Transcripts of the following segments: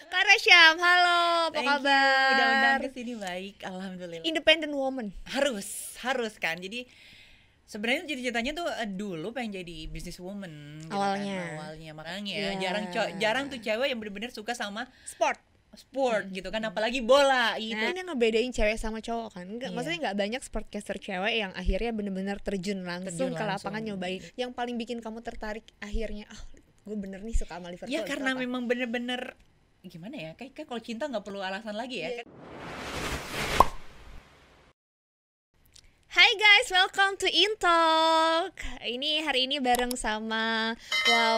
Kak Resyam, halo, apa Thank you, kabar? udah undang ke sini. Baik, alhamdulillah. Independent woman. Harus kan. Jadi sebenarnya cita-citanya tuh dulu pengen jadi businesswoman gitu Awalnya. kan. Awalnya makanya Iya. jarang tuh cewek yang bener-bener suka sama Sport. sport gitu kan, apalagi bola gitu. Nah, ini ngebedain cewek sama cowok kan? Enggak, Iya. maksudnya nggak banyak sportcaster cewek yang akhirnya bener-bener terjun langsung Terjun ke lapangan langsung. nyobain. Yang paling bikin kamu tertarik akhirnya, gue bener nih suka sama Liverpool. Ya karena itu apa? memang bener-bener gimana ya? Kayak kalau cinta nggak perlu alasan lagi ya. Iya. Hai guys, welcome to Intalk. Hari ini bareng sama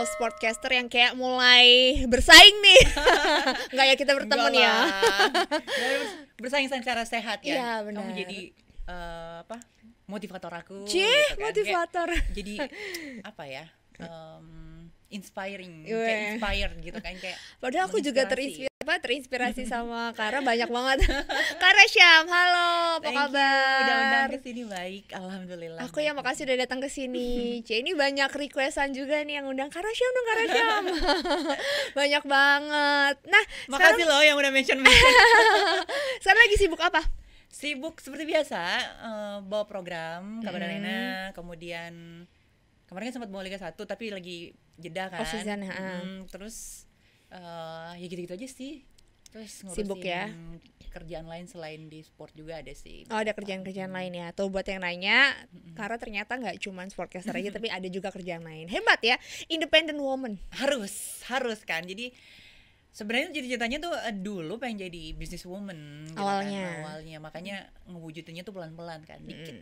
sportcaster yang kayak mulai bersaing nih. Enggak ya, kita berteman Enggak ya. lah. Bersaing secara sehat ya. Iya, benar. Kamu jadi motivator aku. Cie, gitu kan. motivator. Kayak jadi apa ya? Inspiring, kayak inspired gitu kan, kayak. Padahal aku juga menginspirasi. terinspirasi sama Kara banyak banget. Kak Resyam, halo, apa Thank you, kabar? udah undang ke sini. Baik, alhamdulillah. Aku yang makasih udah datang ke sini. Ini banyak requestan juga nih yang undang Kak Resyam dong, Kak Resyam. Banyak banget. Nah, Makasih loh yang udah mention. sekarang lagi sibuk apa? Sibuk seperti biasa, bawa program Kabar Arena, kemudian kemarin kan sempat bawa Liga 1 tapi lagi jeda kan. Off season, Terus ya gitu-gitu aja sih. Terus ngurusin Sibuk ya. kerjaan lain selain di sport juga ada sih. Oh, ada kerjaan-kerjaan lain ya. Tuh buat yang nanya, karena ternyata nggak cuma sportcaster aja tapi ada juga kerjaan lain. Hebat ya, independent woman. Harus kan. Jadi sebenarnya cita-citanya tuh dulu pengen jadi businesswoman gitu Awalnya. kan. Awalnya makanya ngewujudinnya tuh pelan-pelan kan, dikit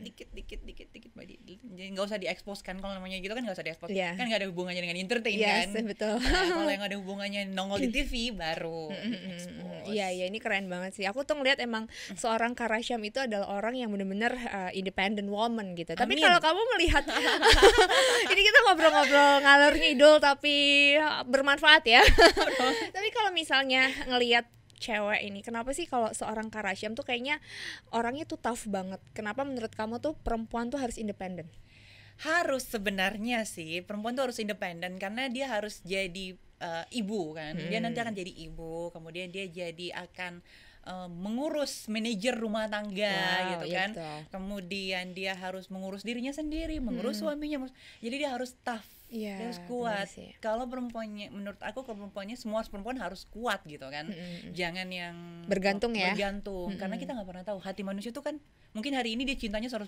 jadi nggak usah diekspos kan, kalau namanya gitu kan nggak usah diekspos. Iya. Kan nggak ada hubungannya dengan entertain Yes, kan. betul. Nah, kalau yang ada hubungannya nongol di TV baru diekspos. Iya, ini keren banget sih. Aku tuh ngeliat emang seorang Kak Resyam itu adalah orang yang bener-bener independent woman gitu. Tapi Amin. kalau kamu melihat ini kita ngobrol-ngobrol ngalor ngidul tapi bermanfaat ya. Tapi kalau misalnya ngelihat cewek ini, kenapa sih kalau seorang Kak Resyam tuh kayaknya orangnya tuh tough banget? Kenapa menurut kamu tuh perempuan tuh harus independen? Harus sebenarnya sih perempuan tuh harus independen karena dia harus jadi ibu kan. Dia nanti akan jadi ibu, kemudian dia jadi akan mengurus manajer rumah tangga gitu iya kan. betul. Kemudian dia harus mengurus dirinya sendiri, mengurus suaminya. Jadi dia harus tough. Iya, Dia harus benar kuat. sih. Kalau perempuannya, menurut aku kalau perempuannya, semua perempuan harus kuat gitu kan. Jangan yang Bergantung ya. Bergantung, karena kita nggak pernah tahu hati manusia tuh kan. Mungkin hari ini dia cintanya 100%.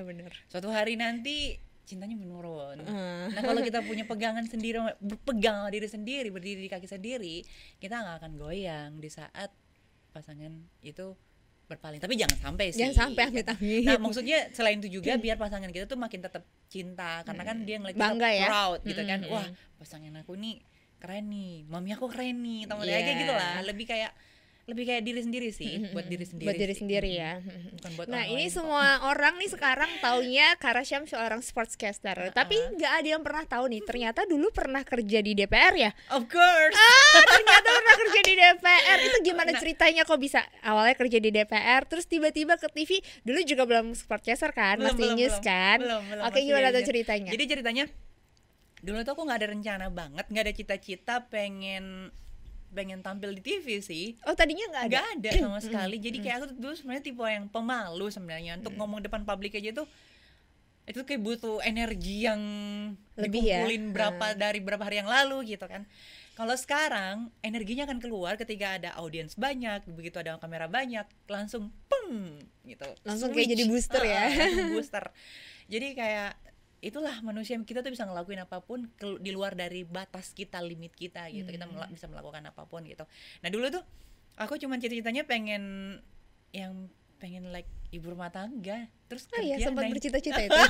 Bener. Suatu hari nanti cintanya menurun. Nah, kalau kita punya pegangan sendiri, berpegang sama diri sendiri, berdiri di kaki sendiri, kita nggak akan goyang di saat pasangan itu berpaling. Tapi jangan sampai sih. Jangan sampai amit-amit. Nah, maksudnya selain itu juga biar pasangan kita tuh makin tetap cinta, karena kan dia ngeliat kita Bangga ya. proud gitu kan. Wah, pasangan aku nih keren nih, mami aku keren nih, teman-teman kayak gitu lah. Lebih kayak diri sendiri sih, buat diri sendiri. Buat diri sih. sendiri ya. Bukan buat Nah, orang ini lain kok. semua orang nih sekarang taunya Kak Resyam seorang sportscaster. Tapi nggak ada yang pernah tahu nih, ternyata dulu pernah kerja di DPR ya. Of course. Ternyata pernah kerja di DPR. Itu gimana ceritanya kok bisa awalnya kerja di DPR terus tiba-tiba ke TV? Dulu juga belum sportcaster kan, masih news kan. Belum, Oke, masih gimana tuh news. ceritanya? Jadi ceritanya dulu tuh aku nggak ada rencana banget, nggak ada cita-cita pengen tampil di TV sih. Oh, tadinya nggak ada. Nggak ada sama sekali. Jadi kayak aku tuh dulu sebenarnya tipe yang pemalu sebenarnya, untuk ngomong depan publik aja tuh itu kayak butuh energi yang Lebih ya? dikumpulin dari berapa hari yang lalu gitu kan. Kalau sekarang energinya akan keluar ketika ada audiens banyak, begitu ada kamera banyak, langsung peng gitu. Langsung kayak jadi booster ya. Langsung booster. Jadi kayak itulah manusia, kita tuh bisa ngelakuin apapun di luar dari batas kita, limit kita gitu. Kita bisa melakukan apapun gitu. Nah, dulu tuh aku cuma cita-citanya pengen like ibu rumah tangga, terus Oh iya, kerja sempat 9 bercita-cita itu.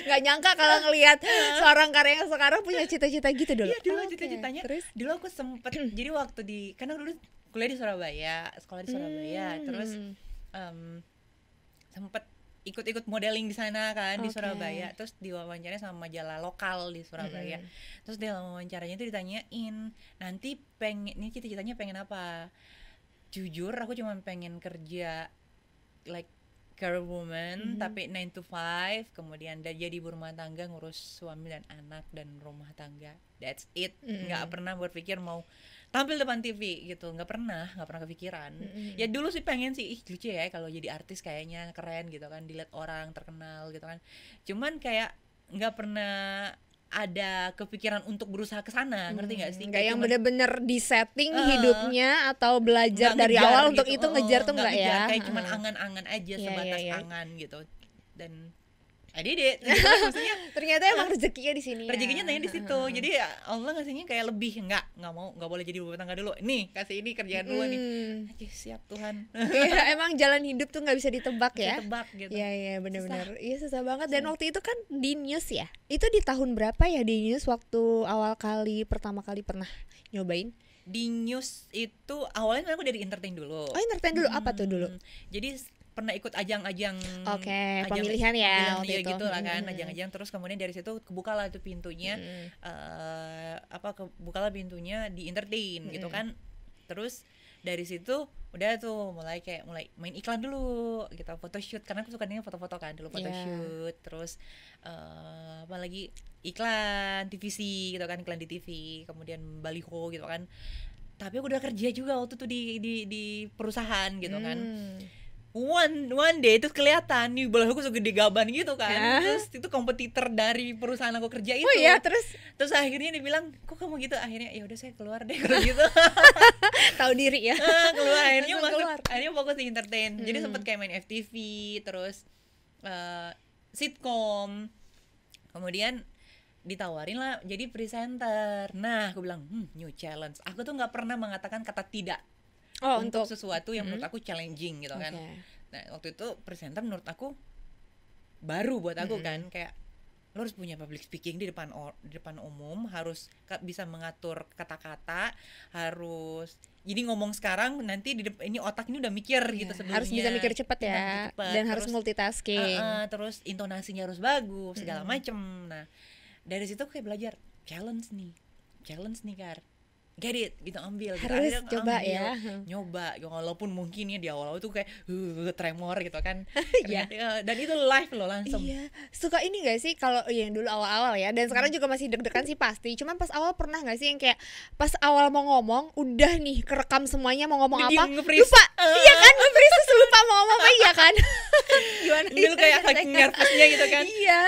Nggak nyangka kalau ngelihat seorang karya yang sekarang punya cita-cita gitu dulu. Iya, dulu Oke. cita-citanya. Terus? Dulu aku sempet jadi waktu karena dulu kuliah di Surabaya, sekolah di Surabaya, terus sempet ikut-ikut modeling di sana kan, di Oke. Surabaya. Terus diwawancara sama majalah lokal di Surabaya. Terus dalam wawancaranya itu ditanyain, nanti ini cita-citanya pengen apa? Jujur aku cuma pengen kerja like career woman, tapi 9 to 5, kemudian jadi ibu rumah tangga, ngurus suami dan anak dan rumah tangga. That's it. Nggak pernah berpikir mau tampil depan TV gitu, nggak pernah kepikiran. Ya dulu sih pengen sih, ih lucu ya kalau jadi artis, kayaknya keren gitu kan, dilihat orang terkenal gitu kan. Cuman kayak nggak pernah ada kepikiran untuk berusaha ke sana, ngerti nggak sih? Nggak yang bener-bener di setting hidupnya atau belajar dari ngejar awal gitu. untuk itu ngejar tuh nggak ya? Kayak cuman angan-angan aja, Iya, sebatas iya. angan gitu. Dan I did it gitu kan, maksudnya Ternyata emang rezekinya di sini. rezekinya nanya di situ. Jadi ya Allah ngasihnya kayak lebih, nggak boleh jadi ibu rumah tangga dulu. Nih, kasih ini kerjaan dulu nih. Oke, siap Tuhan. Iya, emang jalan hidup tuh nggak bisa ditebak ya. Tebak gitu. Iya iya benar-benar. Iya susah banget. Dan waktu itu kan di news ya. Itu di tahun berapa ya di news waktu pertama kali pernah nyobain? Di news itu awalnya aku dari entertain dulu. Oh entertain dulu, apa tuh dulu? Jadi pernah ikut ajang-ajang pemilihan ya waktu ya itu. gitu lah kan, ajang-ajang. Terus kemudian dari situ kebukalah itu pintunya, kebukalah pintunya di entertain gitu kan. Terus dari situ udah tuh mulai main iklan dulu gitu, photoshoot, karena aku suka dengan foto-foto kan dulu, photoshoot. Terus apalagi iklan TVC gitu kan, iklan di TV, kemudian baliho gitu kan. Tapi aku udah kerja juga waktu itu di perusahaan gitu kan. One day itu kelihatan nih balihoku segede gaban gitu kan. Terus itu kompetitor dari perusahaan aku kerja itu. Oh iya, terus akhirnya dia bilang, kok kamu gitu? Akhirnya ya udah saya keluar deh kalau gitu. tahu diri ya. Keluar, akhirnya Langsung masuk, keluar. akhirnya fokus di entertain. Jadi sempet kayak main FTV, terus sitkom, kemudian ditawarin lah jadi presenter. Nah aku bilang new challenge. Aku tuh nggak pernah mengatakan kata tidak untuk sesuatu yang menurut aku challenging gitu kan. Nah waktu itu presenter menurut aku baru buat aku kan, kayak lo harus punya public speaking di depan umum, harus bisa mengatur kata-kata, harus jadi ngomong sekarang nanti ini otak ini udah mikir gitu sebelumnya, harus bisa mikir cepat ya, dan harus multitasking. Terus intonasinya harus bagus segala macem. Nah dari situ kayak belajar challenge nih Kar, get it gitu, ambil harus gitu. coba ambil, ya, nyoba walaupun mungkin ya di awal-awal tuh kayak tremor gitu kan. Dan itu live loh langsung. Iya, suka ini gak sih kalau yang dulu awal-awal ya, dan sekarang juga masih deg-degan sih pasti. Cuman pas awal pernah gak sih yang kayak pas awal mau ngomong udah nih kerekam semuanya mau ngomong apa, lupa. Iya kan, nge-freeze terus lupa mau ngomong apa, iya kan. Gimana dulu kayak saking nervousnya gitu kan. Iya.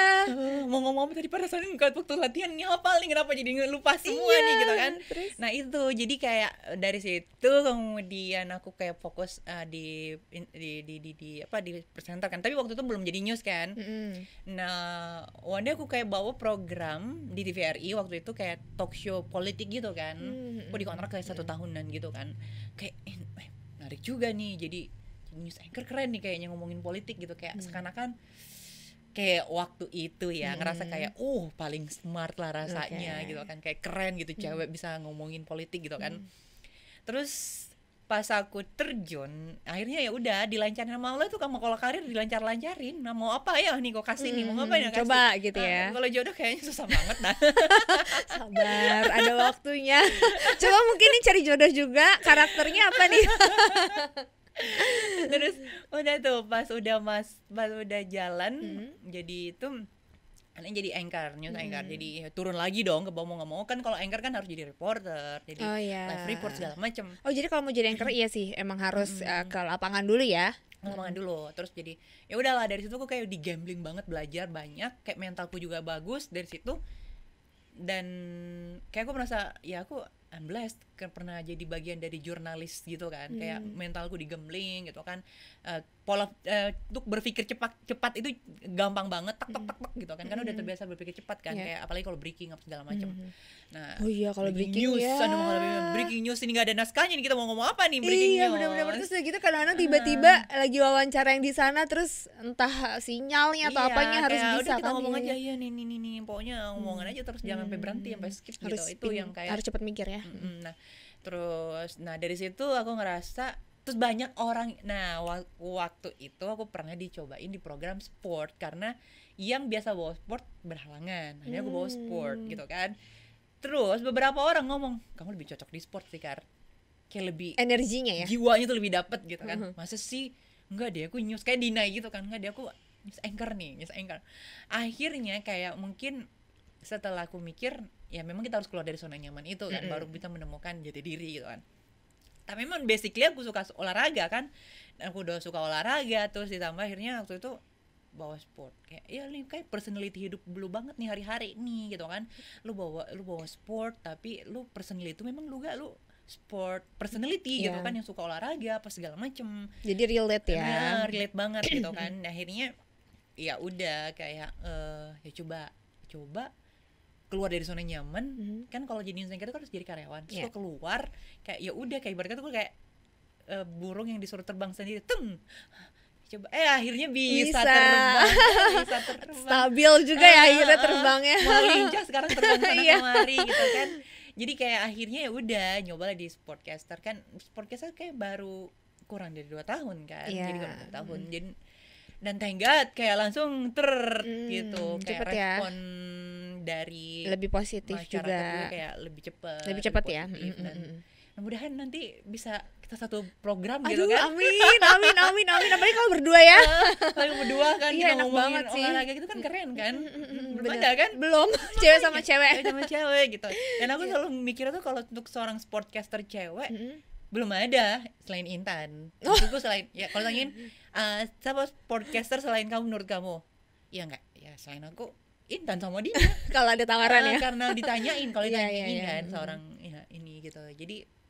Mau ngomong apa tadi perasaan waktu latihan ini apa nih, kenapa jadi lupa semua nih gitu kan. Terus? Nah itu jadi kayak dari situ kemudian aku kayak fokus di presenter kan, tapi waktu itu belum jadi news kan. Nah one day aku kayak bawa program di TVRI waktu itu, kayak talk show politik gitu kan. Aku dikontrak kayak 1 tahunan gitu kan, kayak menarik juga nih, jadi news anchor keren nih kayaknya ngomongin politik gitu, kayak seakan-akan kayak waktu itu ya ngerasa kayak paling smart lah rasanya gitu kan, kayak keren gitu cewek bisa ngomongin politik gitu kan. Terus pas aku terjun akhirnya ya udah dilancarin sama Allah tuh, kamu kalau karir dilancarin. Nah mau apa ya nih kok kasih nih, mau ngapain ya kasih, coba gitu ya. Kalau jodoh kayaknya susah banget dah. Sabar, ada waktunya. Coba mungkin nih cari jodoh juga, karakternya apa nih. Terus udah tuh pas udah jalan, jadi itu aneh jadi anchor, news anchor. Jadi turun lagi dong ke bawah, mau nggak mau kan, kalau anchor kan harus jadi reporter, jadi live report segala macem. Oh jadi kalau mau jadi anchor iya sih emang harus ke lapangan dulu ya. Lapangan dulu. Terus jadi ya udahlah, dari situ aku kayak di gambling banget, belajar banyak, kayak mentalku juga bagus dari situ. Dan kayak aku merasa ya aku I'm blessed pernah jadi bagian dari jurnalis gitu kan. Kayak mentalku digambling gitu kan. Pola untuk berpikir cepat itu gampang banget, tak gitu kan. Karena udah terbiasa berpikir cepat kan, kayak apalagi kalau breaking up segala macam. Nah, kalau breaking news, ya. Breaking news ini nggak ada naskahnya nih, kita mau ngomong apa nih breaking news. Iya benar-benar. Terus gitu kadang-kadang tiba-tiba lagi wawancara yang di sana, terus entah sinyalnya atau apanya harus bisa udah kita kan. ngomong aja ya nih pokoknya ngomongan aja terus, jangan sampai berhenti, sampai skip harus gitu. Itu yang kayak harus cepat mikir ya. Nah dari situ aku ngerasa, terus banyak orang. Nah waktu itu aku pernah dicobain di program sport, karena yang biasa bawa sport berhalangan, akhirnya aku bawa sport gitu kan. Terus beberapa orang ngomong, kamu lebih cocok di sport sih Kar, kayak lebih energinya ya, jiwanya tuh lebih dapet gitu kan. Masa sih enggak deh aku news, kayak deny gitu kan, enggak deh aku news anchor nih, news anchor. Akhirnya kayak mungkin setelah aku mikir ya memang kita harus keluar dari zona nyaman itu kan, baru bisa menemukan jati diri gitu kan. Tapi memang basically aku suka olahraga kan, aku udah suka olahraga, terus ditambah akhirnya waktu itu bawa sport, kayak ya ini kayak personality hidup lu banget nih hari-hari nih gitu kan. Lu bawa sport tapi lu personality itu memang lu sport personality gitu kan, yang suka olahraga apa segala macem, jadi relate ya. Relate banget gitu kan. Akhirnya ya udah kayak ya coba keluar dari zona nyaman. Kan kalau jadi insinyur itu kan harus jadi karyawan, terus keluar kayak ya udah kayak ibaratnya tuh kayak burung yang disuruh terbang sendiri, coba akhirnya bisa terbang, stabil juga ya akhirnya terbangnya, mau lincah sekarang terbang sana kemari gitu kan. Jadi kayak akhirnya ya udah nyoba lah di sportcaster kan. Sportcaster kayak baru kurang dari 2 tahun kan, jadi kurang dari 2 tahun. Jadi dan thank God kayak langsung gitu, kayak respon dari lebih positif juga, kayak lebih cepat ya. Dan mudah-mudahan nanti bisa kita satu program. Aduh, gitu kan. Amin. Apalagi kalau berdua ya. Kalau berdua kan iya, kita ngomongin olahraga gitu kan keren kan. Belum ada kan? Belum. Cewek sama cewek. Gitu. Dan aku selalu mikir tuh kalau untuk seorang sportcaster cewek belum ada selain Intan. Maksudku selain ya kalau tanyain siapa sportcaster selain kamu menurut kamu? Ya enggak, ya selain aku Intan sama dia. Kalau ada tawaran ya. Karena ditanyain kalau ditanyain kan seorang ya ini gitu. Jadi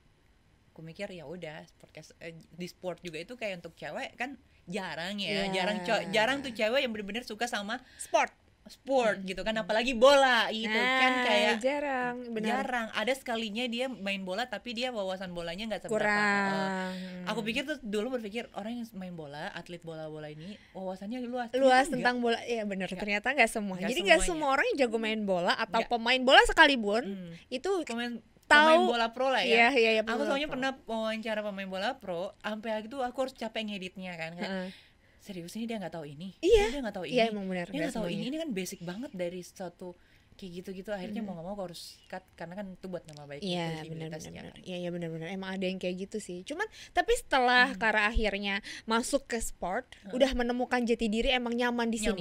aku mikir ya udah podcast di sport juga itu kayak untuk cewek kan jarang ya. Jarang tuh cewek yang benar-benar suka sama sport gitu kan, apalagi bola itu kan kayak jarang. Ada sekalinya dia main bola tapi dia wawasan bolanya nggak seberapa. Aku pikir tuh dulu berpikir orang yang main bola, atlet bola ini wawasannya luas tentang bola. Iya benar, ternyata nggak semua. Jadi nggak semua orang yang jago main bola atau pemain bola sekalipun itu pemain bola pro lah ya. Iya, aku soalnya pernah wawancara pemain bola pro, sampai itu aku harus capek ngeditnya kan. Serius ini dia nggak tahu ini, dia nggak tahu ini, emang benar, dia nggak tahu ini kan basic banget dari satu kayak gitu akhirnya mau nggak mau aku harus cut karena kan itu buat nama baik. Iya benar. Iya benar emang ada yang kayak gitu sih. Cuman tapi setelah Kara akhirnya masuk ke sport, udah menemukan jati diri, emang nyaman di sini.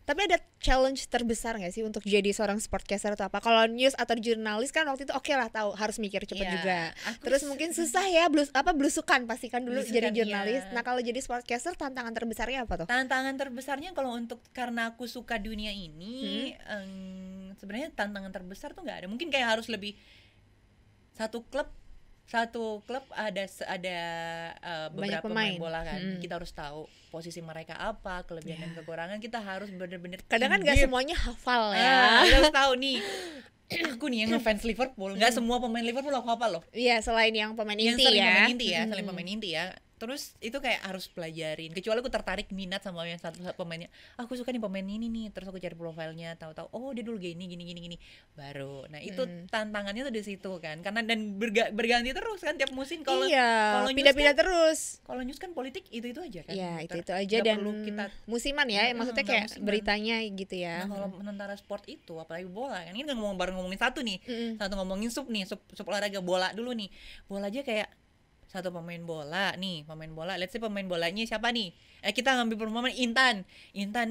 Tapi ada challenge terbesar nggak sih untuk jadi seorang sportcaster atau apa? Kalau news atau jurnalis kan waktu itu oke lah, tahu harus mikir cepat juga. Terus mungkin susah ya, belusukan pasti kan dulu jadi jurnalis. Nah kalau jadi sportcaster tantangan terbesarnya apa tuh? Tantangan terbesarnya kalau untuk karena aku suka dunia ini, sebenarnya tantangan terbesar tuh nggak ada. Mungkin kayak harus lebih satu klub ada beberapa pemain bola kan. Kita harus tahu posisi mereka apa, kelebihan dan kekurangan. Kita harus benar-benar kadang kan nggak semuanya hafal ya. Kita harus tahu nih. Aku nih yang ngefans Liverpool, nggak semua pemain Liverpool aku hafal loh. Iya, selain yang pemain inti ya. Selain pemain inti ya. Terus itu kayak harus pelajarin. Kecuali aku tertarik minat sama yang satu pemainnya. Aku suka nih pemain ini nih. Terus aku cari profilnya, tahu-tahu oh dia dulu gini baru. Nah, itu tantangannya tuh di situ kan. Karena dan berganti terus kan tiap musim kalau pindah-pindah kan, terus. Kalau news kan politik itu aja kan. Iya, itu aja dan kita musiman ya. Maksudnya kayak beritanya gitu ya. Nah, kalau antara sport itu apalagi bola kan ini kan ngomongin satu nih. Satu ngomongin sub olahraga bola dulu nih. Bola aja kayak satu pemain bola, let's say pemain bolanya siapa nih? Kita ngambil pemain Intan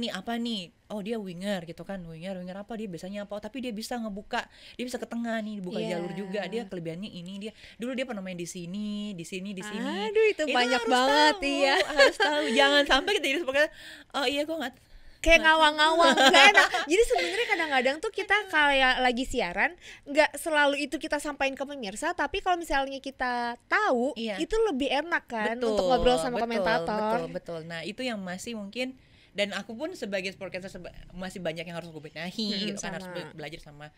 nih apa nih? Oh dia winger gitu kan, winger apa dia biasanya apa? Oh, tapi dia bisa ngebuka, dia bisa ke tengah nih, buka jalur juga. Dia kelebihannya ini, dia dulu dia pernah main di sini. Aduh itu banyak banget ya. Harus tahu, jangan sampai kita jadi sebagai gue nggak. Kayak ngawang-ngawang gak enak. Jadi sebenarnya kadang-kadang tuh kita kayak lagi siaran nggak selalu itu kita sampaikan ke pemirsa, tapi kalau misalnya kita tahu itu lebih enak kan untuk ngobrol sama komentator. Betul. Nah itu yang masih mungkin, dan aku pun sebagai sportcaster masih banyak yang harus aku benahi gitu kan, harus belajar sama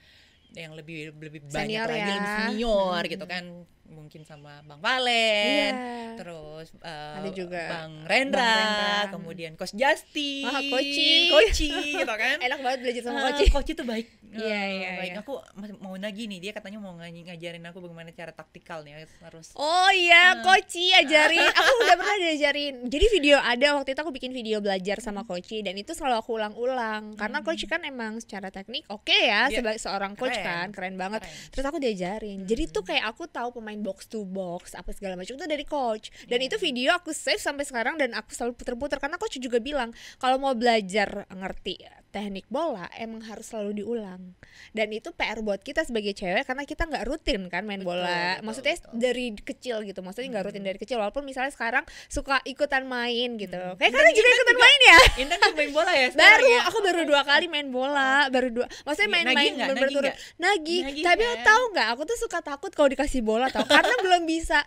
yang lebih banyak senior lagi, lebih senior gitu kan, mungkin sama Bang Valen, terus ada juga Bang Rendra, kemudian Coach Justin, Koci gitu kan. Enak banget belajar sama Koci tuh baik Like aku mau lagi nih, dia katanya mau ngajarin aku bagaimana cara taktikal nih harus. Oh iya, Koci ajarin. Aku udah pernah diajarin. Jadi video ada waktu itu aku bikin video belajar sama Koci dan itu selalu aku ulang-ulang karena Koci kan emang secara teknik oke ya, sebagai seorang coach kan keren banget. Terus aku diajarin. Jadi tuh kayak aku tahu pemain box to box apa segala macam itu dari coach. Dan itu video aku save sampai sekarang dan aku selalu puter-puter karena coach juga bilang kalau mau belajar ngerti teknik bola emang harus selalu diulang. Dan itu PR buat kita sebagai cewek karena kita nggak rutin kan main bola. Maksudnya dari kecil gitu. Maksudnya nggak rutin dari kecil walaupun misalnya sekarang suka ikutan main gitu. Kayak kalian juga ikutan main ya? Intan main bola ya baru ya? Aku baru 2 kali main bola, baru 2. Maksudnya main-main berturut. Nagih. Tapi lo tahu nggak? Aku tuh suka takut kalau dikasih bola tau. Karena belum bisa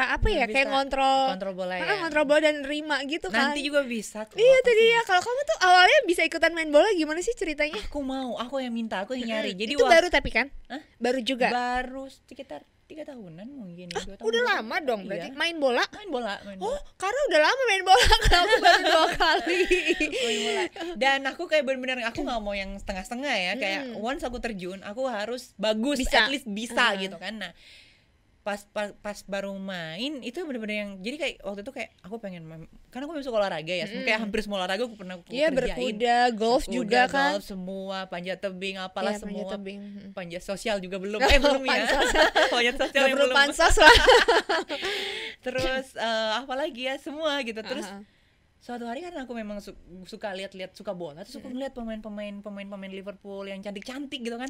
apa ya? Kayak ngontrol bola ya. Ngontrol bola dan nerima gitu kan. Nanti juga bisa kok. Iya tadi ya. Kalau kamu tuh awalnya bisa ikutan main bola gimana sih ceritanya? Aku yang minta, aku yang nyari. Jadi itu baru tapi kan? Baru juga. Baru sekitar 3 tahunan mungkin ya, 2 tahun. Udah lama dong berarti main bola? Main bola. Oh, karena udah lama main bola kalau aku baru 2 kali. Main bola. Dan aku kayak bener-bener aku nggak mau yang setengah-setengah ya, kayak once aku terjun, aku harus bagus, at least bisa gitu kan. Nah, pas baru main itu bener-bener yang jadi kayak waktu itu kayak aku pengen karena aku suka olahraga ya, kayak hampir semua olahraga aku pernah kerjain. Berkuda, golf juga kan. Golf semua, panjat tebing apalah semua. Panjat sosial juga belum. Belum ya. Panjat sosial yang belum. Pansos lah. Terus apalagi ya semua gitu. Terus suatu hari karena aku memang suka lihat-lihat suka bola, terus aku ngeliat pemain Liverpool yang cantik-cantik gitu kan.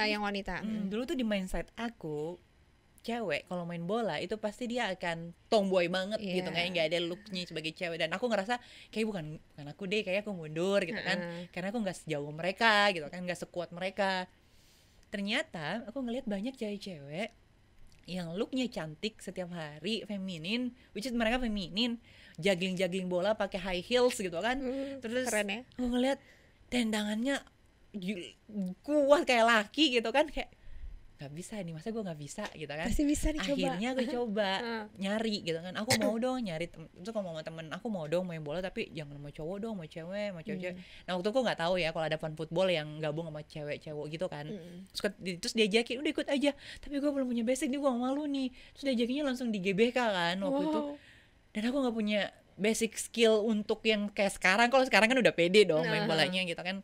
Yang wanita. Dulu tuh di mindset aku cewek kalau main bola itu pasti dia akan tomboy banget gitu, kayak nggak ada looknya sebagai cewek, dan aku ngerasa kayak bukan aku deh, kayak aku mundur gitu kan, karena aku nggak sejauh mereka gitu kan, nggak sekuat mereka. Ternyata aku ngelihat banyak cewek-cewek yang looknya cantik setiap hari, feminin, which is mereka feminin, jogging bola pakai high heels gitu kan, terus keren ya? Aku ngelihat tendangannya kuat kayak laki gitu kan, kayak nggak bisa nih, masa gue nggak bisa gitu kan. Pasti bisa nih, akhirnya gue coba nyari gitu kan, aku mau dong nyari itu kalau mau temen aku mau dong main bola, tapi jangan sama cowok dong, mau cewek. Nah waktu itu gue nggak tahu ya kalau ada fun football yang gabung sama cewek-cewek gitu kan. Terus diajakin udah ikut aja, tapi gue belum punya basic nih, gue malu nih. Terus diajakinnya langsung di GBK kan waktu itu, dan aku nggak punya basic skill untuk yang kayak sekarang. Kalau sekarang kan udah pede dong main bolanya gitu kan.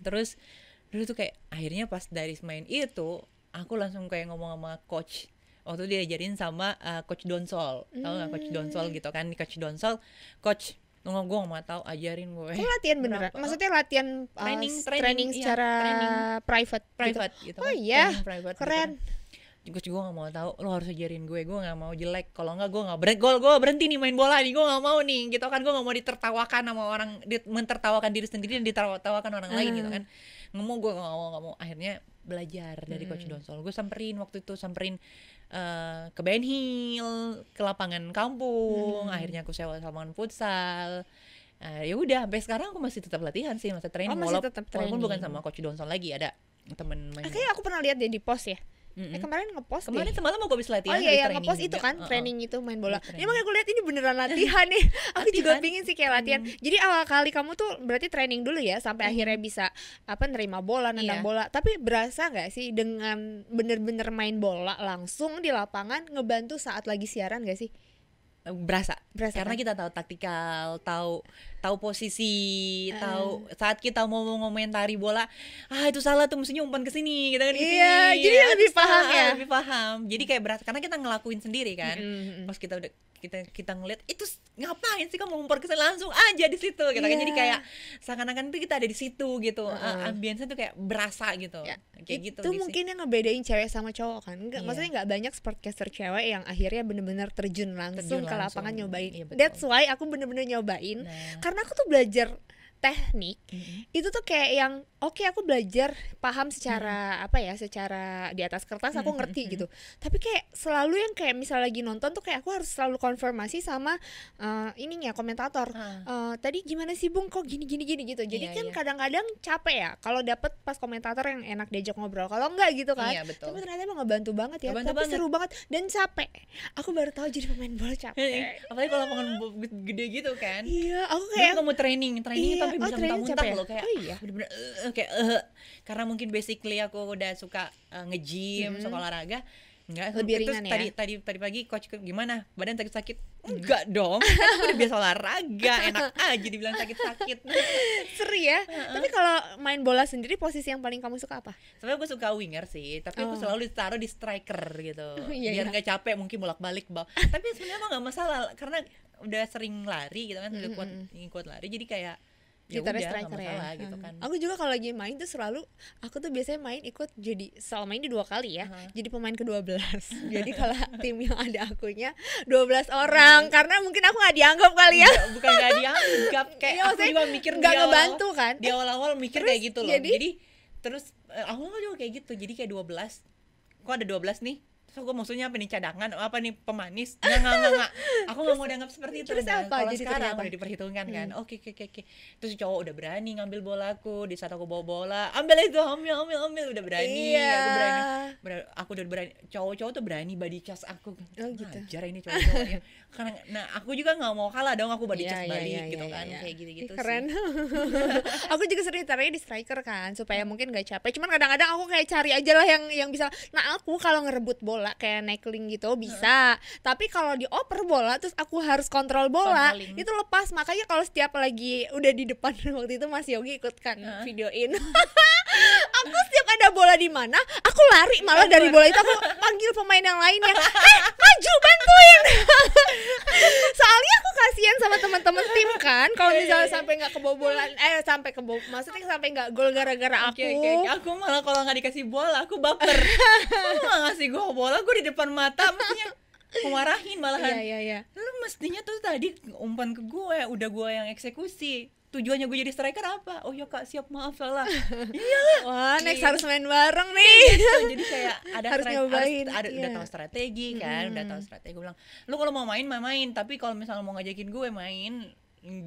Terus dulu tuh kayak akhirnya pas dari main itu aku langsung kayak ngomong sama coach. Waktu dia diajarin sama coach Donsol. Tahu nggak coach Donsol gitu kan? Coach Donsol, coach gue mau tahu ajarin gue. Kok latihan beneran? Maksudnya latihan training secara private gitu. Oh iya, keren. Coach gue nggak mau tahu, lo harus ajarin gue nggak mau jelek, kalau nggak gue nggak berhenti nih main bola nih, gue nggak mau nih gitu kan, gue nggak mau ditertawakan sama orang, mentertawakan diri sendiri dan ditertawakan orang lain gitu kan. Gue nggak mau. Akhirnya belajar dari coach Donsol. Gue samperin ke Ben Hill, ke lapangan kampung. Akhirnya aku sewa lapangan futsal. Ya udah sampai sekarang aku masih tetap latihan sih, masih training, walaupun bukan sama coach Donsol lagi, ada temen main. Kayaknya aku pernah lihat dia di post ya. Kemarin ngepost semalam aku habis latihan. Oh iya, ngepost itu kan training itu main bola. Ini makanya aku lihat ini beneran latihan nih. Aku juga pingin sih kayak latihan. Jadi awal kali kamu tuh berarti training dulu ya sampai akhirnya bisa nerima bola, nendang bola. Tapi berasa nggak sih dengan bener-bener main bola langsung di lapangan ngebantu saat lagi siaran nggak sih? Berasa karena kan? Kita tahu taktikal, tahu posisi, tahu saat kita mau ngomentari bola, itu salah tuh, mestinya umpan ke sini gitu kan. Iya, jadi lebih paham. Jadi kayak berasa karena kita ngelakuin sendiri kan. Pas kita udah kita ngeliat itu ngapain sih kamu umpan ke sini, langsung aja di situ gitu kan. Jadi kayak seakan-akan itu kita ada di situ gitu. Ambience tuh kayak berasa gitu. Kayak gitu. Itu mungkin yang ngebedain cewek sama cowok kan. Maksudnya nggak banyak sportcaster cewek yang akhirnya bener-bener terjun langsung ke lapangan nyobain. That's why aku bener-bener nyobain. Karena aku tuh belajar teknik itu tuh kayak yang aku belajar paham secara secara di atas kertas aku ngerti gitu, tapi kayak selalu yang kayak misal lagi nonton tuh kayak aku harus selalu konfirmasi sama komentator, tadi gimana sih Bung, kok gini gitu. Jadi kadang-kadang capek ya kalau dapet pas komentator yang enak diajak ngobrol, kalau enggak gitu kan. Tapi ternyata emang ngebantu banget ya, seru banget dan capek. Aku baru tahu jadi pemain bola capek. Apalagi kalau lapangan gede gitu kan. Iya, aku kayak kamu training sampai bisa trainingnya muntah-muntah capek ya? loh, kayak Oh iya? bener-bener kayak karena mungkin basically aku udah suka nge-gym, suka olahraga. Enggak, Lebih terus ringan ya? tadi pagi coach gimana? Badan sakit-sakit? Enggak dong, kan aku udah biasa olahraga, enak aja dibilang sakit-sakit. Seru ya. Tapi kalau main bola sendiri posisi yang paling kamu suka apa? Sebenarnya gue suka winger sih, tapi aku selalu ditaruh di striker gitu, Iya, biar iya. nggak capek, mungkin bolak-balik tapi sebenarnya mah nggak masalah karena udah sering lari gitu kan, udah kuat lari, jadi kayak ya udah Ditaruh nggak striker ya. masalah gitu kan. Aku juga kalau lagi main tuh selalu aku tuh biasanya main ikut jadi selama ini 2 kali ya. Jadi pemain ke-12. Jadi kalau tim yang ada akunya 12 orang karena mungkin aku nggak dianggap kali ya. Bukan nggak dianggap, kayak Iya, aku maksudnya juga mikir nggak di awal- ngebantu kan. di awal-awal mikir Terus kayak gitu loh, jadi- jadi terus awal juga kayak gitu, jadi kayak 12 kok ada 12 nih. Terus gue maksudnya apa nih, cadangan apa nih, pemanis? Nggak. Aku nggak mau dianggap seperti itu. terus Nah, apa? kalau Jadi sekarang ternyata? udah diperhitungkan kan. Oke. Terus cowok udah berani ngambil bolaku, di saat aku bawa bola, ambil itu, ambil, udah berani. Iya. Aku udah berani. Cowok-cowok tuh berani body charge aku. Oh, gitu. Ngajar ini cowok-cowoknya. Karena nah aku juga nggak mau kalah dong, aku body Iya, charge iya, balik iya, gitu iya, kan. iya. Kayak gitu-gitu Ih, keren. sih. Aku juga sering taruhnya di striker kan supaya mungkin gak capek. Cuman kadang-kadang aku kayak cari aja lah yang bisa. Nah, aku kalau ngerebut bola kayak neckling gitu bisa. Tapi kalau dioper bola terus aku harus kontrol bola, Controlling. itu lepas. Makanya kalau setiap lagi udah di depan waktu itu Mas Yogi ikut kan videoin. Aku setiap ada bola di mana, aku lari malah dari bola itu, aku panggil pemain yang lainnya. Maju bantuin. Soalnya aku kasihan sama teman-teman tim kan, kalau misalnya sampai nggak kebobolan, sampai maksudnya sampai nggak gol gara-gara aku. Oke. Aku malah kalau nggak dikasih bola aku baper. Kamu nggak ngasih gue bola, gue di depan mata mestinya aku marahin malahan. Iya. Lu mestinya tuh tadi umpan ke gue, udah gue yang eksekusi. Tujuannya gue jadi striker apa? Oh ya kak, siap, maaf salah. Iyalah. Wah, next Gitu. harus main bareng nih. Jadi kayak ada Harus nyobain, udah iya. tahu strategi kan, udah tahu strategi. Gue bilang, lu kalau mau main main, tapi kalau misalnya mau ngajakin gue main,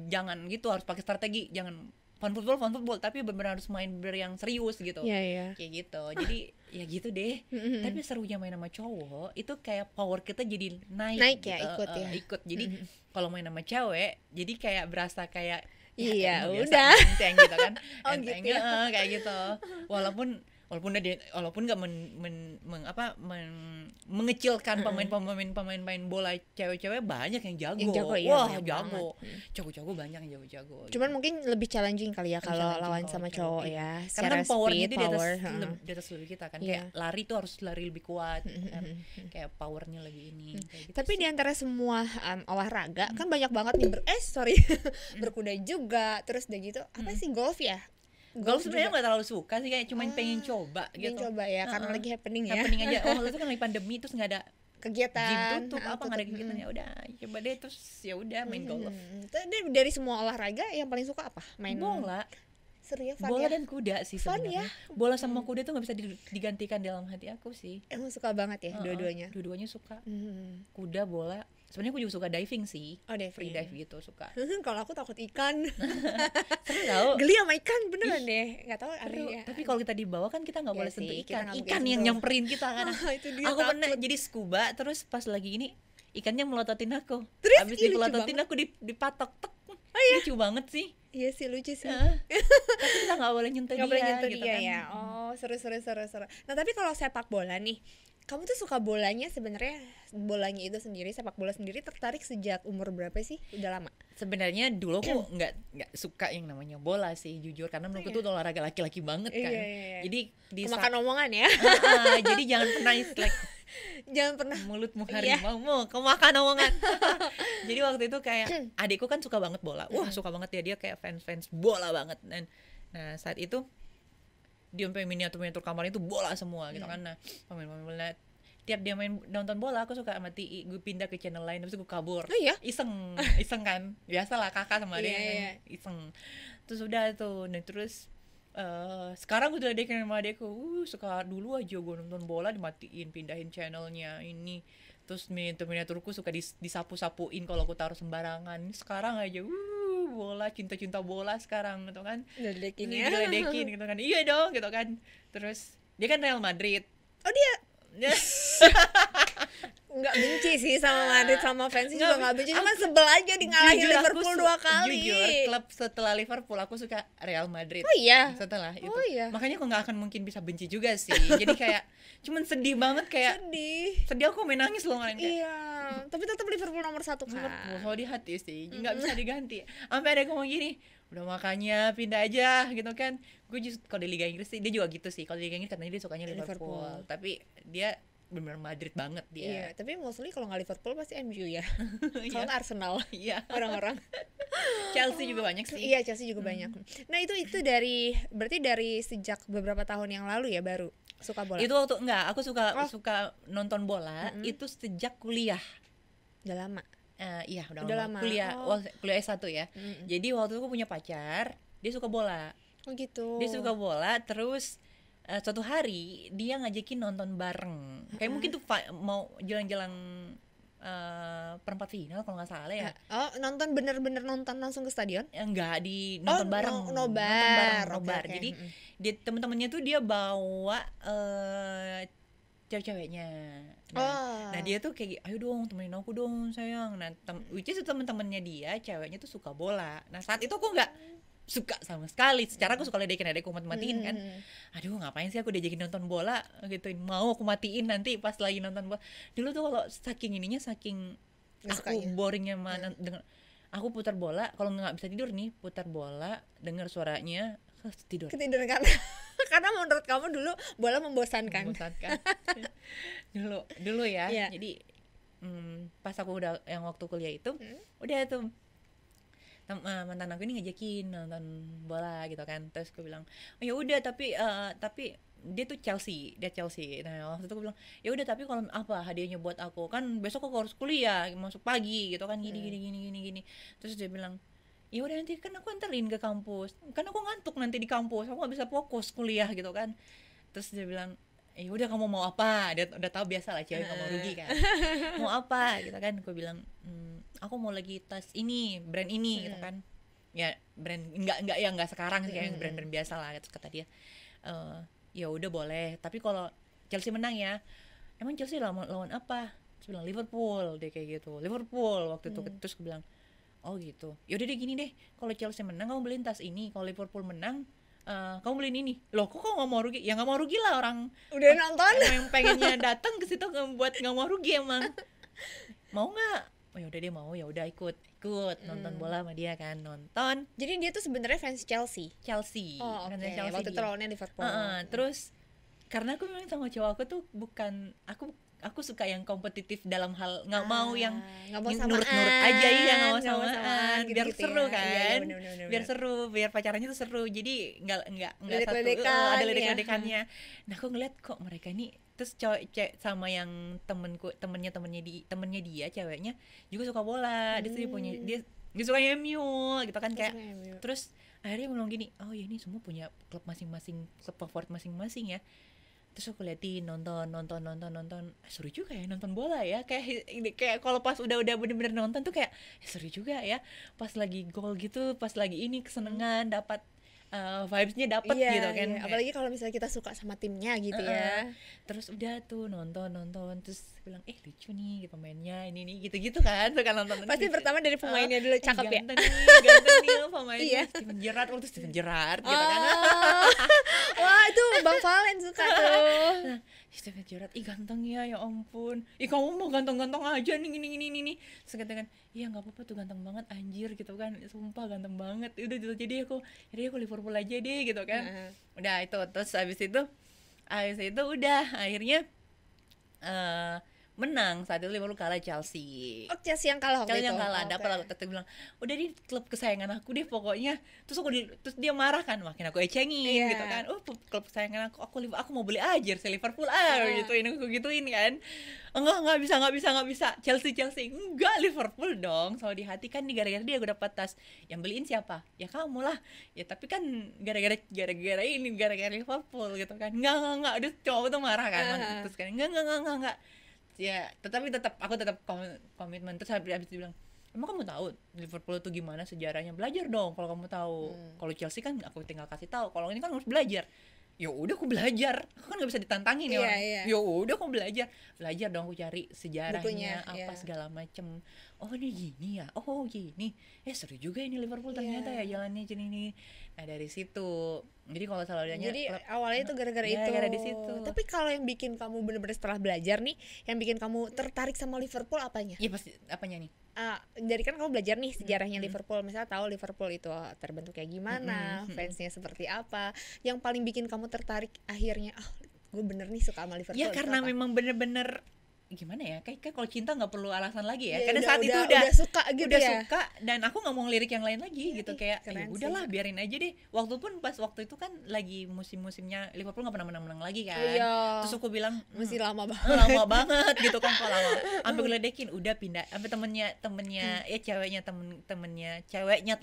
jangan gitu, harus pakai strategi, jangan fun football, tapi benar-benar harus main yang serius gitu. Iya. Kayak gitu. Jadi ya gitu deh. Tapi serunya main sama cowok itu kayak power kita jadi naik Ya, gitu. ikut ya. Jadi kalau main sama cewek jadi kayak berasa kayak Iya, emang biasa, udah. enteng gitu kan. Oh, Enteng, gitu ya. kayak gitu. Walaupun nggak mengecilkan pemain bola cewek-cewek, banyak yang jago. Yang jago, iya, Wah, banyak jago. banget. Jago-jago banyak yang jago-jago. Cuman mungkin lebih challenging kali ya Lebih kalau challenging lawan kalau sama cowok, cowok iya. ya. Karena Secara kan powernya speed, itu power. di atas level kita kan. Iya. Kayak lari tuh harus lari lebih kuat kan. Kayak powernya lebih ini kayak gitu Tapi sih. di antara semua olahraga kan banyak banget nih berkuda juga, terus udah gitu apa sih, golf ya? Golf sebenarnya juga. nggak terlalu suka sih, kayak cuman pengen coba Pengen gitu. coba ya karena lagi happening ya. Happening aja. Oh, itu kan lagi pandemi terus nggak ada Kegiatan gym tutup, apa nggak ada tutup, kegiatan, ya udah coba deh, terus ya udah main golf. Dari semua olahraga yang paling suka apa? Main Bola, seru ya, fun bola ya? dan kuda sih Fun sebenarnya. ya? Bola sama kuda tuh nggak bisa digantikan dalam hati aku sih. Emang suka banget ya dua-duanya. Dua-duanya suka. Kuda, bola. Sebenarnya aku juga suka diving sih. Oh, diving. Free dive gitu suka. Kalau aku takut ikan. Seru tau. Geli sama ikan beneran deh. Nggak tahu aneh Seru. ya. Tapi kalau kita di bawah kan kita nggak Iya boleh sentuh sih, kita ikan. nggak boleh Ikan yang sentuh. nyamperin kita kan. Itu dia, Aku pernah takut. jadi scuba, terus pas lagi ini ikannya melototin aku. Terus, Abis ih, lucu dipelototin banget. aku dipatok. Tek. Lucu banget sih. Iya sih, lucu sih. Tapi kita nggak boleh nyentuh Nggak dia boleh nyentuh gitu dia kan. ya. Oh, seru. Nah, tapi kalau sepak bola nih, kamu tuh suka bolanya sebenarnya, bolanya itu sendiri, sepak bola sendiri tertarik sejak umur berapa sih? Udah lama? Sebenarnya dulu aku nggak suka yang namanya bola sih, jujur, karena menurutku itu olahraga laki-laki banget kan. Iya. Jadi Kemakan omongan ya. jadi jangan pernah Jangan pernah. mulutmu Iya. harimau kemakan omongan. Jadi waktu itu kayak adikku kan suka banget bola. Wah, suka banget ya, dia kayak fans bola banget. Dan nah saat itu dia sampai miniatur kamar itu bola semua gitu kan. Nah, pemain bola, tiap dia nonton bola aku suka mati, gue pindah ke channel lain, terus gue kabur. Oh iya? Iseng kan, biasalah kakak sama dia Iya. iseng. Terus udah tuh, nah terus sekarang gue udah dekin sama adekku, suka dulu aja gue nonton bola dimatiin, pindahin channelnya ini, terus miniaturku suka disapu-sapuin kalau aku taruh sembarangan. Sekarang aja bola, cinta bola sekarang gitu kan. Diledekin Ini ya. diledekin gitu kan, iya dong gitu kan. Terus dia kan Real Madrid. Oh, dia nggak benci benci sih sama Madrid, sama fansnya juga nggak benci, cuma aku- sebel aja di ngalahin jujur, aku Liverpool 2 kali. Jujur, klub setelah Liverpool aku suka Real Madrid. Oh iya. Setelah itu. Oh iya. Makanya aku nggak akan mungkin bisa benci juga sih. Jadi kayak cuman sedih banget, kayak Sedih. aku main nangis loh kayak Iya, tapi tetap Liverpool nomor 1 kan. Liverpool kalau di hati sih nggak bisa diganti. Sampai ada yang ngomong gini, udah makanya pindah aja gitu kan. Gue justru kalau di Liga Inggris sih dia juga gitu sih. Kalau di Liga Inggris katanya dia sukanya Liverpool. Tapi dia benar Madrid banget Iya, dia. tapi mostly kalau nggak Liverpool pasti MU ya. Kalau Iya. nggak Arsenal Iya. orang-orang. Chelsea juga banyak sih. Iya, Chelsea juga banyak. Nah, itu berarti dari sejak beberapa tahun yang lalu ya baru suka bola. Itu waktu aku Oh. suka nonton bola itu sejak kuliah. Udah lama. Iya udah Udah lama. lama. Kuliah Oh. kuliah S1 ya. Jadi waktu itu aku punya pacar, dia suka bola. Oh gitu. Dia suka bola, terus suatu hari dia ngajakin nonton bareng. Kayak mungkin tuh mau jalan-jalan perempat final kalau nggak salah ya. Oh, nonton bener-bener nonton langsung ke stadion? Enggak, di nonton bareng. nobar. Nonton bareng, Oke, nobar. oke. Jadi dia teman-temannya tuh dia bawa cewek-ceweknya. Nah dia tuh kayak, ayo dong temenin aku dong sayang. Nah which is temen-temennya dia ceweknya tuh suka bola. Nah saat itu aku nggak suka sama sekali. Secara aku suka ledekin adekku matiin kan. Aduh ngapain sih aku diajakin nonton bola gituin. Mau aku matiin nanti pas lagi nonton bola. Dulu tuh kalau saking Nggak aku sukanya. boringnya mana dengan aku putar bola, kalau nggak bisa tidur nih putar bola, dengar suaranya tidur. Ketiduran karena menurut kamu dulu bola membosankan. Membosankan. dulu ya. Iya. Jadi pas aku udah yang waktu kuliah itu udah tuh mantan aku ini ngajakin nonton bola gitu kan. Terus aku bilang oh ya udah tapi dia tuh Chelsea. Nah waktu itu aku bilang ya udah tapi kalau apa hadiahnya buat aku, kan besok aku harus kuliah masuk pagi gitu kan, gini. Terus dia bilang ya udah nanti kan aku anterin ke kampus, kan aku ngantuk nanti di kampus, aku nggak bisa fokus kuliah gitu kan. Terus dia bilang ya udah kamu mau apa, dia udah tahu biasa lah cewek nggak mau rugi kan. Mau apa gitu kan. Aku bilang aku mau lagi tas ini brand ini gitu kan. Ya brand nggak sekarang sih, kayak brand-brand biasa lah. Terus kata dia ya udah boleh tapi kalau Chelsea menang ya. Emang Chelsea lawan apa? Terus bilang Liverpool, dia kayak gitu, Liverpool waktu itu. Terus aku bilang oh gitu, yaudah deh gini deh, kalau Chelsea menang kamu beliin tas ini, kalau Liverpool menang kamu beliin ini. Loh kok nggak mau rugi? Ya nggak mau rugi lah, orang Udah nonton? yang pengennya datang ke situ buat nggak mau rugi emang. Mau nggak? Oh yaudah dia mau, ya udah ikut nonton bola sama dia kan, nonton Jadi dia tuh sebenarnya fans Chelsea. Chelsea. Oh, oke. Fans Chelsea Waktu itu dia. lawannya Liverpool. Terus karena aku memang sama cowok aku tuh bukan aku suka yang kompetitif dalam hal nggak mau yang nggak mau nurut-nurut samaan, aja, iya nggak mau nggak mau samaan, samaan, biar gitu-gitu seru ya. kan. Iya, bener. Biar seru, biar pacarannya tuh seru, jadi nggak satu Ledek-ledekan, ada ya. ledek-ledekannya. Nah aku ngeliat kok mereka ini, terus cewek sama yang temennya dia ceweknya juga suka bola. Dia tuh dia suka MU gitu kan, kayak suka MU. terus akhirnya ngomong gini, oh ya ini semua punya klub masing-masing, klub favorit masing-masing ya. Terus aku liatin nonton seru juga ya nonton bola ya, kayak kalau pas udah bener-bener nonton tuh kayak seru juga ya, pas lagi gol gitu, pas lagi ini kesenengan, dapat vibes-nya dapet Iya, gitu kan. iya. Apalagi kalau misalnya kita suka sama timnya gitu ya. Terus udah tuh nonton terus bilang lucu nih pemainnya ini gitu kan, suka nonton. Pasti pertama dari pemainnya dulu, cakep ya. Ganteng nih pemainnya. Iya. Steven Gerrard waktu Steven Gerrard gitu kan. Wah itu Bang Valen suka tuh. Nah, Steven Gerrard, ganteng ya ampun. Kamu mau ganteng-ganteng aja nih gini. Terus katakan, iya nggak apa-apa tuh ganteng banget anjir gitu kan. Sumpah ganteng banget. Udah gitu, jadi aku Liverpool aja deh gitu kan. Udah itu, terus habis itu udah akhirnya menang. Saat itu Liverpool kalah Chelsea. Oh Chelsea yang kalah waktu Chelsea itu. yang kalah, Oke. dapat aku tetep bilang, udah di klub kesayangan aku deh pokoknya. Terus dia marah kan, makin aku ecengin gitu kan. Klub kesayangan aku mau beli aja jersey Liverpool gituin aku gituin kan. Enggak bisa. Chelsea enggak, Liverpool dong. Soal di hati kan gara-gara dia gue dapat tas. Yang beliin siapa? Ya kamu lah. Ya tapi kan gara-gara Liverpool gitu kan. Enggak. Udah cowok tuh marah kan. Terus kan enggak. Ya aku tetap komitmen. Terus habis itu bilang, emang kamu tahu Liverpool itu gimana sejarahnya? Belajar dong kalau kamu tahu. Kalau Chelsea kan aku tinggal kasih tahu, kalau ini kan harus belajar. ya udah aku belajar, aku kan nggak bisa ditantangin ya Iya, orang. iya. Ya udah aku belajar dong, aku cari Bukunya, sejarahnya apa iya. segala macem. Oh ini gini ya, oh gini, seru juga ini Liverpool ternyata Iya. ya jalannya gini. Nah dari situ, jadi kalau selalu ditanya Jadi awalnya itu gara-gara itu. gara-gara di situ. Tapi kalau yang bikin kamu bener-bener setelah belajar nih, yang bikin kamu tertarik sama Liverpool apanya? Ya pasti apanya nih? Jadi kan kamu belajar nih sejarahnya Liverpool, misalnya tahu Liverpool itu terbentuk kayak gimana, fansnya seperti apa, yang paling bikin kamu tertarik akhirnya, gue bener nih suka sama Liverpool. Ya itu karena apa? memang bener-bener gimana ya, kayak kalau cinta nggak perlu alasan lagi ya, Ya, karena saat itu udah suka gitu udah ya. suka dan aku nggak mau lirik yang lain lagi gitu, kayak keren udahlah sih. biarin aja deh. Waktu itu kan lagi musim-musimnya Liverpool nggak pernah menang lagi kan. Iya. Terus aku bilang Masih lama banget. lama banget gitu kan, kok lama, sampai gue ledekin udah pindah, sampai temennya ceweknya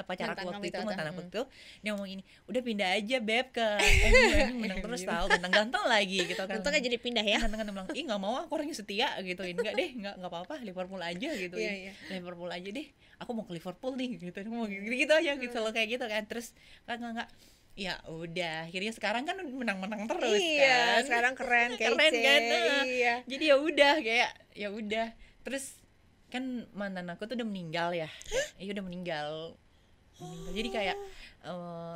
pacar aku Mantan waktu kamu itu, itu, mantan atau? aku tuh, dia ngomong gini, udah pindah aja beb ke MU menang terus tahu, ganteng-ganteng lagi gitu kan. Untungnya jadi pindah ya. Ganteng-ganteng bilang, ih nggak mau, aku orangnya setia gituin. Enggak deh, nggak apa-apa, Liverpool aja gituin. Iya, iya. Liverpool aja deh, aku mau ke Liverpool nih gitu, aku mau gitu aja gitu, selalu kayak gitu kan. Terus nggak, ya udah akhirnya sekarang kan menang-menang terus Iya, kan. sekarang keren Keren kece. kan. Iya. Jadi ya udah, kayak ya udah. Terus kan mantan aku tuh udah meninggal ya. Iya udah meninggal. Jadi kayak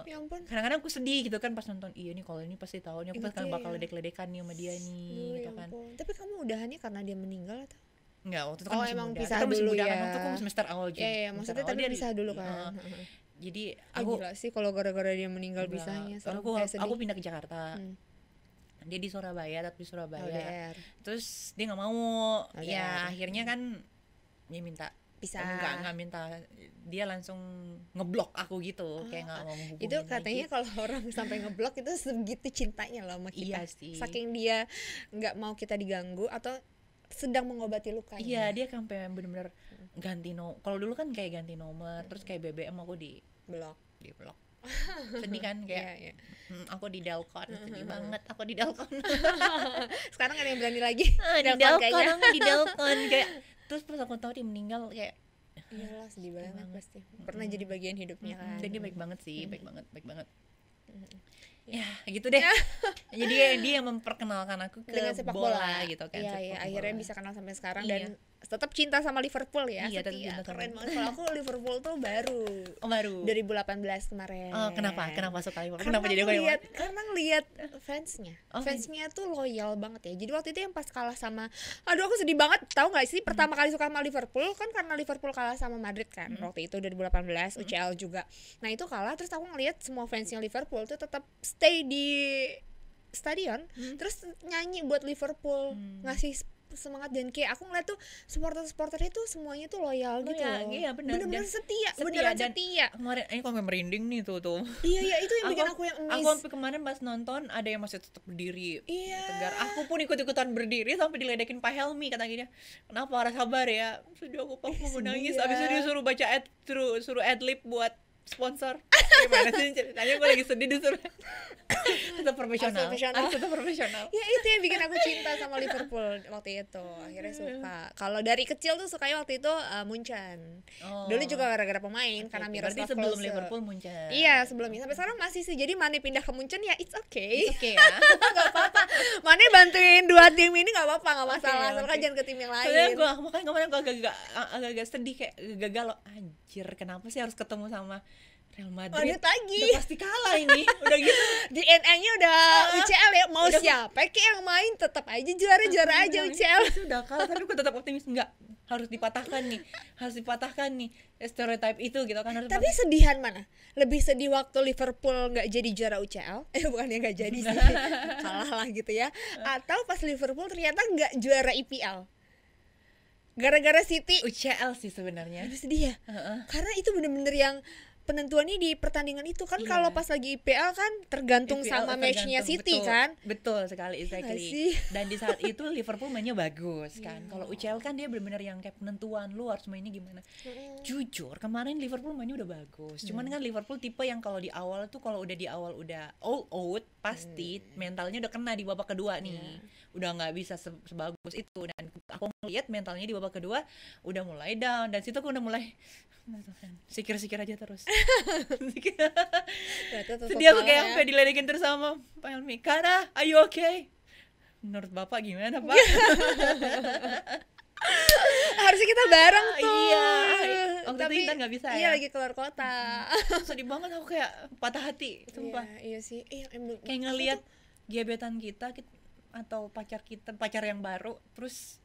Ya ampun. kadang-kadang aku sedih gitu kan pas nonton, iya nih kalau ini pasti tahu nih aku Gitu bakal ya. ledek-ledekan nih sama dia nih Duh, gitu ya kan. ampun. Tapi kamu udahannya karena dia meninggal atau? Enggak, waktu itu kan Oh, masih emang muda. pisah Kita masih dulu muda ya. kan, waktu aku semester awal gitu. Iya, maksudnya tapi pisah dulu kan. Jadi Aku aku gila sih kalau gara-gara dia meninggal pisahnya. Serem, kayak sedih. aku pindah ke Jakarta. Hmm. Dia di Surabaya, tapi di Surabaya. LDR. Terus dia nggak mau. LDR. Ya akhirnya kan dia minta Pisah. nggak minta, dia langsung ngeblok aku gitu, kayak nggak mau menghubungin Itu katanya lagi. kalau orang sampai ngeblok itu segitu cintanya loh sama kita. Iya sih. Saking dia nggak mau kita diganggu atau sedang mengobati lukanya. Iya, dia sampai bener-bener ganti kalau dulu kan kayak ganti nomor, terus kayak BBM aku di Blok. blok. Sedih kan, kayak Iya. aku di Delcon, sedih banget aku di Delcon. Sekarang ada yang berani lagi. Di Nelpon Delcon, kayaknya. aku di Delcon kayak. Terus pas aku tahu dia meninggal, kayak Iyalah, sedih banget banget. pasti. Pernah jadi bagian hidupnya kan. dan dia baik banget sih, baik banget. Ya gitu deh. Jadi dia yang memperkenalkan aku ke Dengan sepak bola bola gitu kan. Iya, sepak iya, akhirnya bola. bisa kenal sampai sekarang Iya. dan tetap cinta sama Liverpool ya. Iya, tetap Setia. cinta sama Keren banget. Kalau aku Liverpool tuh baru Oh, baru. 2018 kemarin. Oh, kenapa suka Liverpool? Karena Kenapa jadi aku yang karena ngelihat fansnya, Oh, fansnya tuh loyal banget ya. Jadi waktu itu yang pas kalah sama, aduh aku sedih banget, tahu nggak sih pertama kali suka sama Liverpool kan karena Liverpool kalah sama Madrid kan waktu itu 2018 UCL juga. Nah itu kalah, terus aku ngelihat semua fansnya Liverpool tuh tetap stay di stadion, terus nyanyi buat Liverpool, ngasih semangat, dan kayak aku ngeliat tuh supporter-supporternya tuh semuanya tuh loyal gitu loh. Iya, benar. Bener-bener Dan setia, setia, beneran dan setia. Kemarin ini kok merinding nih tuh. Iya, iya, itu yang bikin aku yang Aku amazed. sampai kemarin pas nonton ada yang masih tetap berdiri. Iya. Tegar. Aku pun ikut-ikutan berdiri sampai diledekin Pak Helmi, kata dia. Kenapa, harus sabar ya. Sudah aku mau nangis. sedih Abis ya. itu dia suruh adlib buat sponsor. Gimana sih ceritanya, gue lagi sedih disuruh. Tetap profesional. Harus tetap profesional. Ya itu yang bikin aku cinta sama Liverpool waktu itu. Akhirnya suka. Kalau dari kecil tuh sukanya waktu itu Munchen. Oh. Dulu juga gara-gara pemain karena Berarti Miroslav sebelum Klose. Liverpool Munchen. Iya, sebelumnya. Sampai sekarang masih sih. Jadi Mane pindah ke Munchen ya it's okay. Oke ya. Mane bantuin dua tim ini nggak apa-apa, nggak masalah. Asal kan oke. jangan ke tim yang Soalnya lain. makanya kemarin gue agak sedih, kayak gagal loh. Anjir, kenapa sih harus ketemu sama Real Madrid? Madrid lagi. Udah pasti kalah ini. Udah gitu. DNA-nya udah UCL ya. Mau siapa kayak yang main tetap aja juara aja UCL. Sudah kalah, tapi gue tetap optimis. Enggak, harus dipatahkan nih. Stereotype itu gitu kan, harus Tapi sedihan mana? Lebih sedih waktu Liverpool nggak jadi juara UCL? Bukannya nggak jadi sih, kalah lah gitu ya. Atau pas Liverpool ternyata nggak juara IPL, gara-gara City. UCL sih sebenarnya. Lebih sedih ya, karena itu bener-bener yang penentuannya di pertandingan itu kan. Kalau pas lagi IPL kan tergantung IPL sama matchnya City betul, kan. betul sekali, Iya nggak exactly. sih? Dan di saat itu Liverpool mainnya bagus kan. Kalau UCL kan dia benar-benar yang kayak penentuan lu harus mainnya gimana. Jujur kemarin Liverpool mainnya udah bagus, cuman kan Liverpool tipe yang kalau di awal tuh, kalau udah di awal udah all out pasti mentalnya udah kena di babak kedua nih. Udah nggak bisa sebagus itu, dan aku ngeliat mentalnya di babak kedua udah mulai down, dan situ aku udah mulai sikir-sikir aja terus. Sedih aku kayak sampai diledekin terus sama Pak Helmi. Kara, are you okay? Menurut Bapak gimana, Pak? Harusnya kita bareng tuh. Iya. Waktu Tapi itu Intan nggak bisa iya ya. lagi keluar kota. Sedih banget aku kayak patah hati, sumpah. Iya sih. Kayak ngelihat gebetan kita atau pacar yang baru terus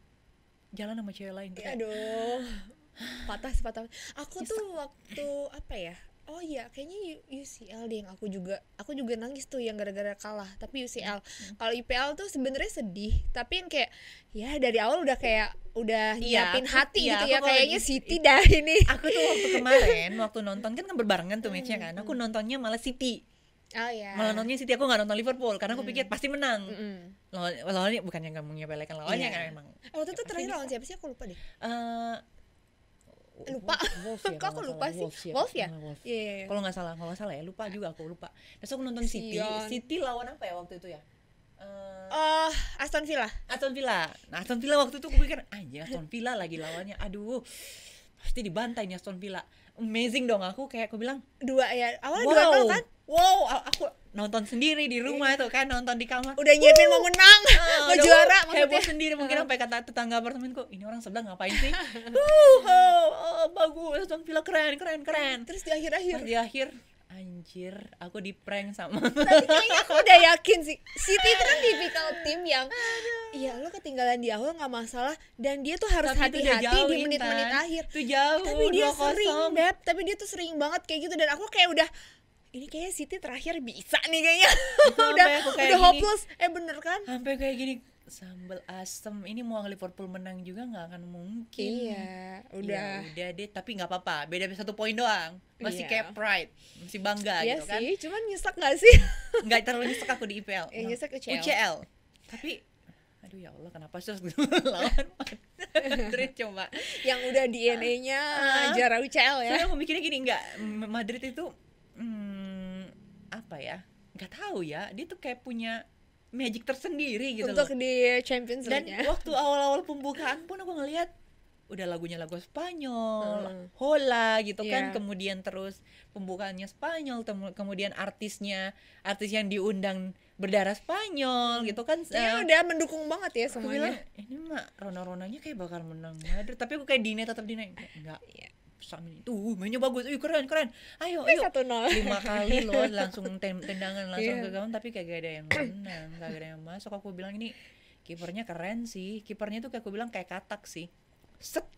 jalan sama cewek lain kayak. Aduh. Patah. Aku tuh waktu apa ya? Oh iya, kayaknya UCL deh yang aku juga nangis tuh yang gara-gara kalah, tapi UCL. Kalau IPL tuh sebenarnya sedih, tapi yang kayak ya dari awal udah nyiapin hati gitu ya, kayaknya City dah ini. Aku tuh waktu kemarin waktu nonton kan berbarengan tuh matchnya kan. Aku nontonnya malah City. Oh iya. Malah nontonnya City, aku nggak nonton Liverpool karena aku pikir pasti menang. Lawannya bukannya nggak menyepelekan lawannya kan memang. Waktu itu terakhir lawan siapa sih? Aku lupa deh. Lupa. Wolf ya, Kok aku lupa sih? Wolf ya? Iya. Kalau nggak salah ya, lupa juga aku lupa. Terus aku nonton City lawan apa ya waktu itu ya? Aston Villa. Nah, Aston Villa waktu itu aku pikir anjir Aston Villa lagi lawannya. Aduh. Pasti dibantai nih Aston Villa. Amazing dong, aku bilang 2 ya. Awalnya 2-0 kan? Wow, aku nonton sendiri di rumah tuh kan, nonton di kamar. Udah nyiapin mau menang, mau juara maksudnya. Heboh sendiri, mungkin sampai kata tetangga apartemenku, ini orang sebelah ngapain sih? Bagus, Aston Villa keren. Terus di akhir anjir, aku di prank sama. Tapi kayaknya aku udah yakin sih, City itu kan tipikal tim yang iya lo ketinggalan di awal nggak masalah, dan dia tuh harus hati-hati di menit-menit akhir. Itu jauh. Tapi dia tuh sering banget kayak gitu, dan aku kayak udah ini kayaknya City terakhir bisa nih kayaknya. udah hopeless. Bener kan? Sampai kayak gini, sambal asem ini mau Liverpool menang juga nggak akan mungkin. Iya, udah deh, tapi nggak apa-apa, beda 1 poin doang, masih kayak pride, masih bangga iya gitu kan. Iya sih, cuman nyesek nggak sih? Nggak terlalu nyesek aku di IPL. Nyesek UCL. Tapi aduh ya Allah, kenapa sih lawan Madrid coba yang udah DNA-nya juara UCL ya. Soalnya aku mikirnya gini, nggak, Madrid itu apa ya, nggak tahu ya, dia tuh kayak punya magic tersendiri gitu untuk loh di Champions dan League-nya. waktu awal-awal pembukaan pun aku ngelihat udah lagunya lagu Spanyol, Hola gitu kan, kemudian terus pembukaannya Spanyol, kemudian artis yang diundang berdarah Spanyol gitu kan. Udah mendukung banget ya semuanya. Ini mah Ronanya kayak bakal menang Madrid, tapi aku kayak tetap Dina enggak. Samin itu mainnya bagus, keren. Ayo 1-0. 5 kali loh langsung tendangan langsung ke gawang, tapi kagak ada yang menang, kagak ada yang masuk. Aku bilang ini kipernya keren sih. Kipernya tuh kayak aku bilang kayak katak sih. Set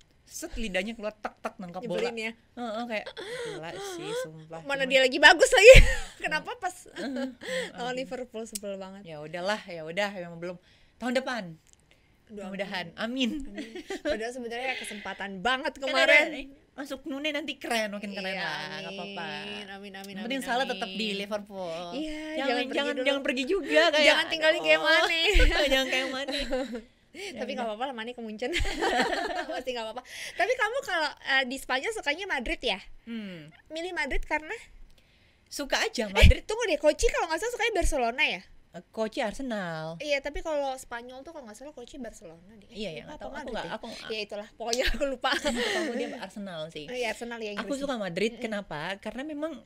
lidahnya keluar tak nangkap bola. Ya. Kayak gila sih sumpah. Mana dia lagi bagus lagi. Kenapa pas lawan Liverpool sebel banget. Ya udah memang belum tahun depan. Mudah-mudahan. Amin. Padahal sebenarnya kesempatan banget kemarin. Masuk Nune nanti makin keren lah, nggak apa-apa. Amin. Penting salah tetap di Liverpool. Iya, jangan pergi juga kayak. Jangan tinggalin kayak Mane. Jangan kayak Mane. Tapi nggak apa-apa lah, Mane ke Munchen. Pasti nggak apa-apa. Tapi kamu kalau di Spanyol sukanya Madrid ya? Milih Madrid karena? Suka aja Madrid. Tunggu deh, Koci kalau nggak salah sukanya Barcelona ya? Koci Arsenal. Iya, tapi kalau Spanyol tuh kalau nggak salah Koci Barcelona deh. Iya, nggak tahu. Aku ya itulah, pokoknya aku lupa. Aku dia Arsenal sih. Iya, Arsenal ya. Aku suka Madrid. Kenapa? Karena memang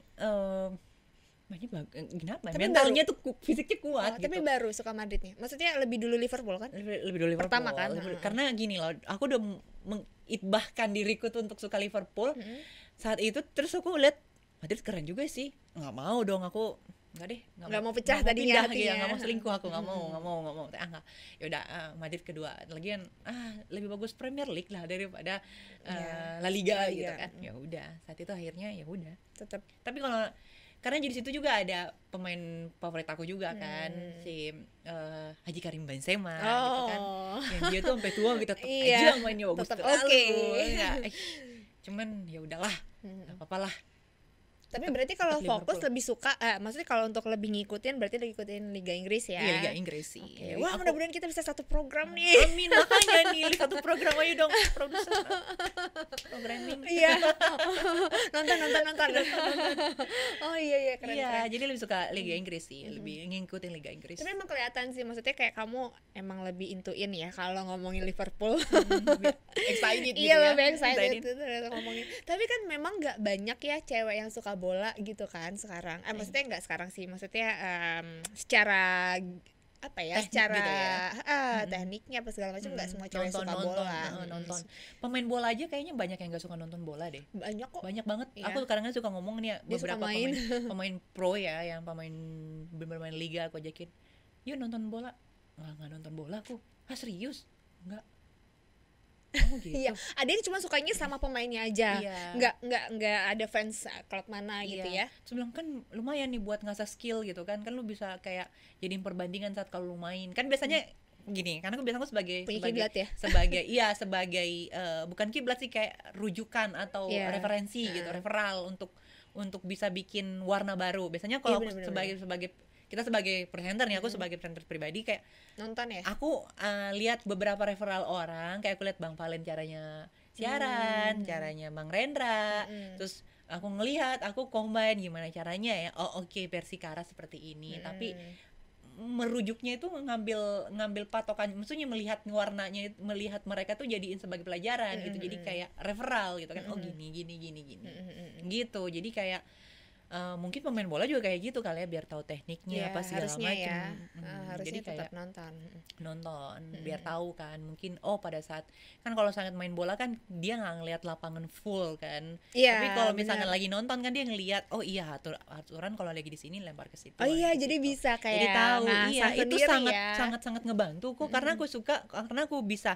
kenapa? Tapi mentalnya tuh fisiknya kuat gitu. Tapi baru suka Madridnya. Maksudnya lebih dulu Liverpool kan? Lebih dulu Liverpool. Pertama kan? Karena gini loh, aku udah mengitbahkan diriku tuh untuk suka Liverpool. Saat itu terus aku lihat Madrid keren juga sih. Nggak mau dong aku. Nggak mau pecah tadinya hatinya, nggak mau selingkuh aku, nggak mau. Nggak. Yaudah, Madrid kedua. Lagian lebih bagus Premier League lah daripada La Liga gitu kan. Ya udah, saat itu akhirnya ya udah. Tetap. Tapi karena di situ juga ada pemain favorit aku juga kan, si Haji Karim Benzema gitu kan. Yang dia tuh sampai tua gitu tetap aja mainnya bagus terus. Cuman ya udahlah, nggak apa-apa lah. Tapi berarti kalau fokus lebih suka, maksudnya kalau untuk lebih ngikutin berarti lebih ngikutin Liga Inggris ya? Iya, Liga Inggris sih. Okay. Wah, mudah-mudahan kita bisa satu program nih. Amin, makanya nih satu program ayo dong, produser programming. Iya. nonton. Oh iya keren. Iya, jadi lebih suka Liga Inggris sih, lebih ngikutin Liga Inggris. Tapi emang kelihatan sih, maksudnya kayak kamu emang lebih intuin ya kalau ngomongin Liverpool. Excited gitu iya, ya. Iya, lebih excited itu ngomongin. Tapi kan memang nggak banyak ya cewek yang suka bola gitu kan sekarang. Maksudnya nggak sekarang sih, maksudnya secara apa ya, Teknik secara gitu ya. tekniknya apa segala macam nggak semua cewek suka Nonton, bola. nonton. Pemain bola aja kayaknya banyak yang nggak suka nonton bola deh. Banyak kok. Banyak banget. Iya. Aku kadang-kadang suka ngomong nih ya, Dia suka beberapa main. pemain pro ya, yang pemain bermain liga, aku ajakin, yuk nonton bola. Nggak nonton bola aku. Ah serius? Nggak. Oh gitu. Iya, ada yang cuma sukanya sama pemainnya aja. Iya. Nggak ada fans klub mana gitu ya. Terus bilang kan lumayan nih buat ngasah skill gitu kan lu bisa kayak jadiin perbandingan saat kalau lu main kan biasanya gini, karena aku biasanya sebagai Punya kiblat ya? sebagai bukan kiblat sih, kayak rujukan atau Iya. referensi gitu, referral untuk bisa bikin warna baru. Biasanya kalau Iya, aku bener-bener. sebagai kita sebagai presenter nih, aku sebagai presenter pribadi kayak Nonton ya? aku lihat beberapa referral orang, kayak aku lihat Bang Valen caranya siaran, caranya Bang Rendra, terus aku ngelihat, aku combine gimana caranya ya. Oh oke, versi Kara seperti ini, tapi merujuknya itu ngambil patokan, maksudnya melihat warnanya, melihat mereka tuh jadiin sebagai pelajaran gitu, jadi kayak referral gitu kan. Oh gini gitu, jadi kayak mungkin pemain bola juga kayak gitu kali ya, biar tahu tekniknya Ya, apa segala harusnya macam. ya. Harusnya Jadi tetap kayak nonton. biar tahu kan, mungkin pada saat kan kalau sangat main bola kan dia nggak ngelihat lapangan full kan. Iya, Tapi kalau misalnya bener. lagi nonton kan dia ngelihat, oh iya aturan kalau lagi di sini lempar ke situ. Oh iya, gitu. jadi bisa kayak Jadi tahu, ngasah iya itu sendiri sangat ya. sangat ngebantu kok, karena aku bisa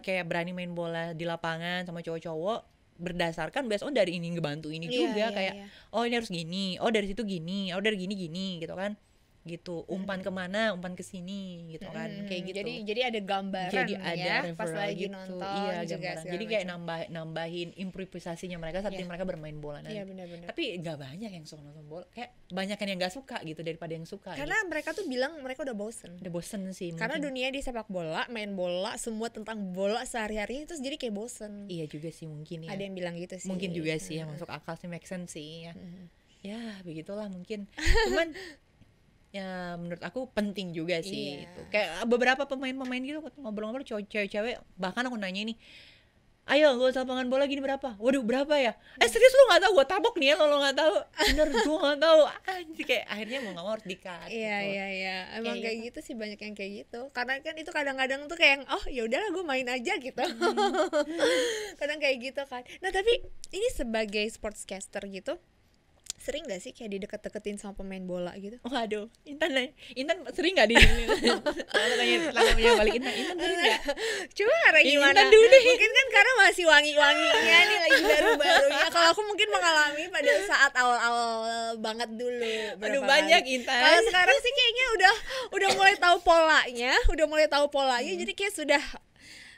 kayak berani main bola di lapangan sama cowok-cowok berdasarkan based on dari ini ngebantu ini Iya, juga, iya, kayak iya. oh ini harus gini, oh dari situ gini, oh dari gini gitu kan, gitu umpan kemana, umpan ke sini gitu kan, kayak gitu. Jadi ada gambaran Jadi ada ya pas referral lagi gitu. nonton Iya, juga gambaran. segala Jadi kayak macam. nambahin improvisasinya mereka saat Iya. mereka bermain bola nanti. Iya, benar-benar. Tapi nggak banyak yang suka nonton bola, kayak banyak yang nggak suka gitu daripada yang suka. Karena mereka tuh bilang mereka udah bosen. udah bosen sih Karena mungkin. dunia di sepak bola, main bola, semua tentang bola sehari-hari, terus jadi kayak bosen. Iya juga sih mungkin ya. Ada yang bilang gitu sih. Mungkin juga sih ya, masuk akal sih, make sense sih ya. Ya begitulah mungkin. Cuman ya menurut aku penting juga sih Iya. itu. Kayak beberapa pemain-pemain gitu ngobrol-ngobrol cewek-cewek, bahkan aku nanya ini, ayo gue lapangan bola gini berapa? Waduh berapa ya? Serius lu nggak tahu? Gue tabok nih ya, lo nggak tahu. Bener gue nggak tahu. Anjir, kayak akhirnya mau nggak mau harus di-cut. Iya, gitu. iya. Emang Kayak kayak gitu sih, banyak yang kayak gitu. Karena kan itu kadang-kadang tuh kayak oh ya udahlah gue main aja gitu. Kadang kayak gitu kan. Nah, tapi ini sebagai sportscaster gitu, sering gak sih kayak dideket-deketin sama pemain bola gitu? Waduh, Intan sering nggak di sini? Tanya balik Intan sering nggak? Coba Kara Ih, gimana? Intan dulu deh. Mungkin kan karena masih wangi-wanginya nih, lagi baru-barunya. Kalau aku mungkin mengalami pada saat awal-awal banget dulu. Aduh berapa banyak kali. Intan. Kalau sekarang sih kayaknya udah mulai tahu polanya, jadi kayak sudah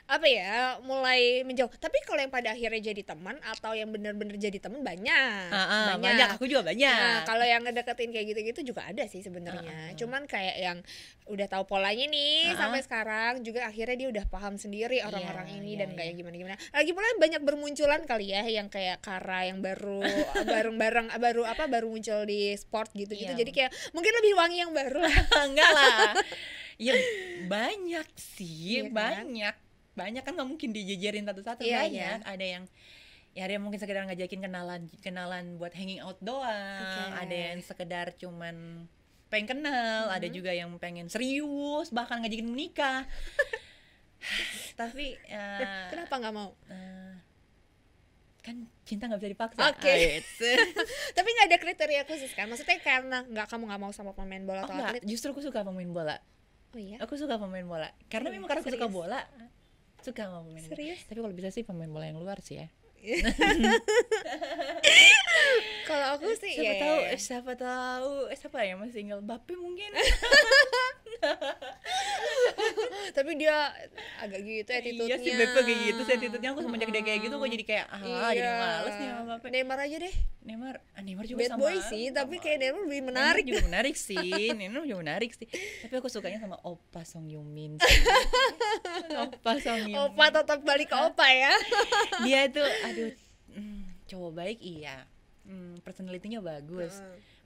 apa ya, mulai menjauh. Tapi kalau yang pada akhirnya jadi teman atau yang benar-benar jadi teman banyak. Banyak, aku juga banyak. Nah, kalau yang ngedeketin kayak gitu-gitu juga ada sih sebenarnya. Cuman kayak yang udah tahu polanya nih sampai sekarang juga akhirnya dia udah paham sendiri orang-orang ini dan kayak gimana-gimana. Lagi pula banyak bermunculan kali ya yang kayak Kara yang baru baru muncul di sport gitu-gitu. Iya. Jadi kayak mungkin lebih wangi yang baru lah. Enggak lah. Ya banyak sih, Iya kan? banyak kan, nggak mungkin dijejerin satu-satu. Iya, banyak. iya. Ada yang ya, ada yang mungkin sekedar ngajakin kenalan buat hanging out doang. Oke. Ada yang sekedar cuman pengen kenal, ada juga yang pengen serius bahkan ngajakin menikah. Tapi Kenapa nggak mau? kan cinta nggak bisa dipaksa. Oke. Tapi nggak ada kriteria khusus kan? Maksudnya karena kamu nggak mau sama pemain bola atau enggak, atlet? justru aku suka pemain bola. Oh iya. Aku suka pemain bola. Karena Iya, memang karena aku suka serius? bola, suka sama pemain bola. Serius? Tapi kalau bisa sih pemain bola yang luar sih ya. Kalau aku sih Siapa tahu siapa yang masih single, Bape mungkin. tapi dia agak gitu attitude-nya. Iya sih, Bape kayak gitu sih attitude-nya. Aku semenjak dia kayak gitu kok jadi kayak jadi males nih sama Bape. Neymar aja deh. Neymar juga Bad sama. boy sih, tapi kayak Neymar lebih menarik. Neymar juga menarik sih. Neymar juga menarik sih. Tapi aku sukanya sama Oppa Song Yumin sih. Oppa Song Yumin. Opa tetap balik ke Opa ya. Dia tuh aduh, cowok baik iya. Personality-nya bagus.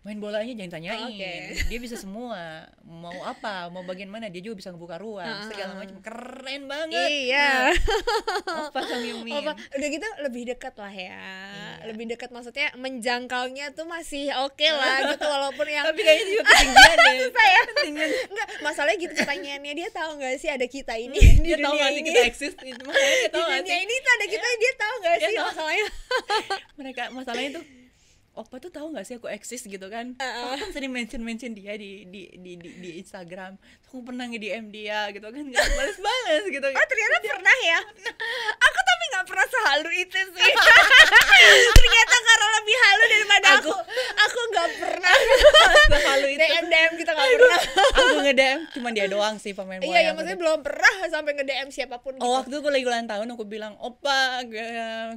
main bolanya jangan tanyain. Oke. Dia bisa semua, mau apa, mau bagian mana, dia juga bisa ngebuka ruang, segala macam, keren banget. Iya. Opa Kang Yumin. Opa, udah gitu lebih dekat lah ya. Iya. Lebih dekat maksudnya menjangkaunya tuh masih oke lah gitu walaupun yang Tapi kayaknya juga ketinggian deh. saya Ketinggian. enggak, masalahnya gitu pertanyaannya, dia tahu nggak sih ada kita ini di Dia tahu dunia nggak sih ini. kita eksis? Makanya dia Di tahu nggak dunia sih? ini tuh ada kita, dia tahu nggak Dia sih tahu. masalahnya? Mereka masalahnya tuh, Opa tuh tahu nggak sih aku eksis gitu kan? Aku kan sering mention dia di Instagram. Aku pernah nge-DM dia gitu kan, nggak balas gitu. Oh ternyata pernah ya. Aku tapi nggak pernah sehalu itu sih. Ternyata karena lebih halu daripada aku nggak pernah Halu itu. DM kita nggak pernah. Aku nge-DM cuma dia doang sih pemain bola. Iya ya, yang aku maksudnya belum pernah sampai nge DM siapapun gitu. Oh, waktu itu aku lagi ulang tahun, aku bilang, Opa,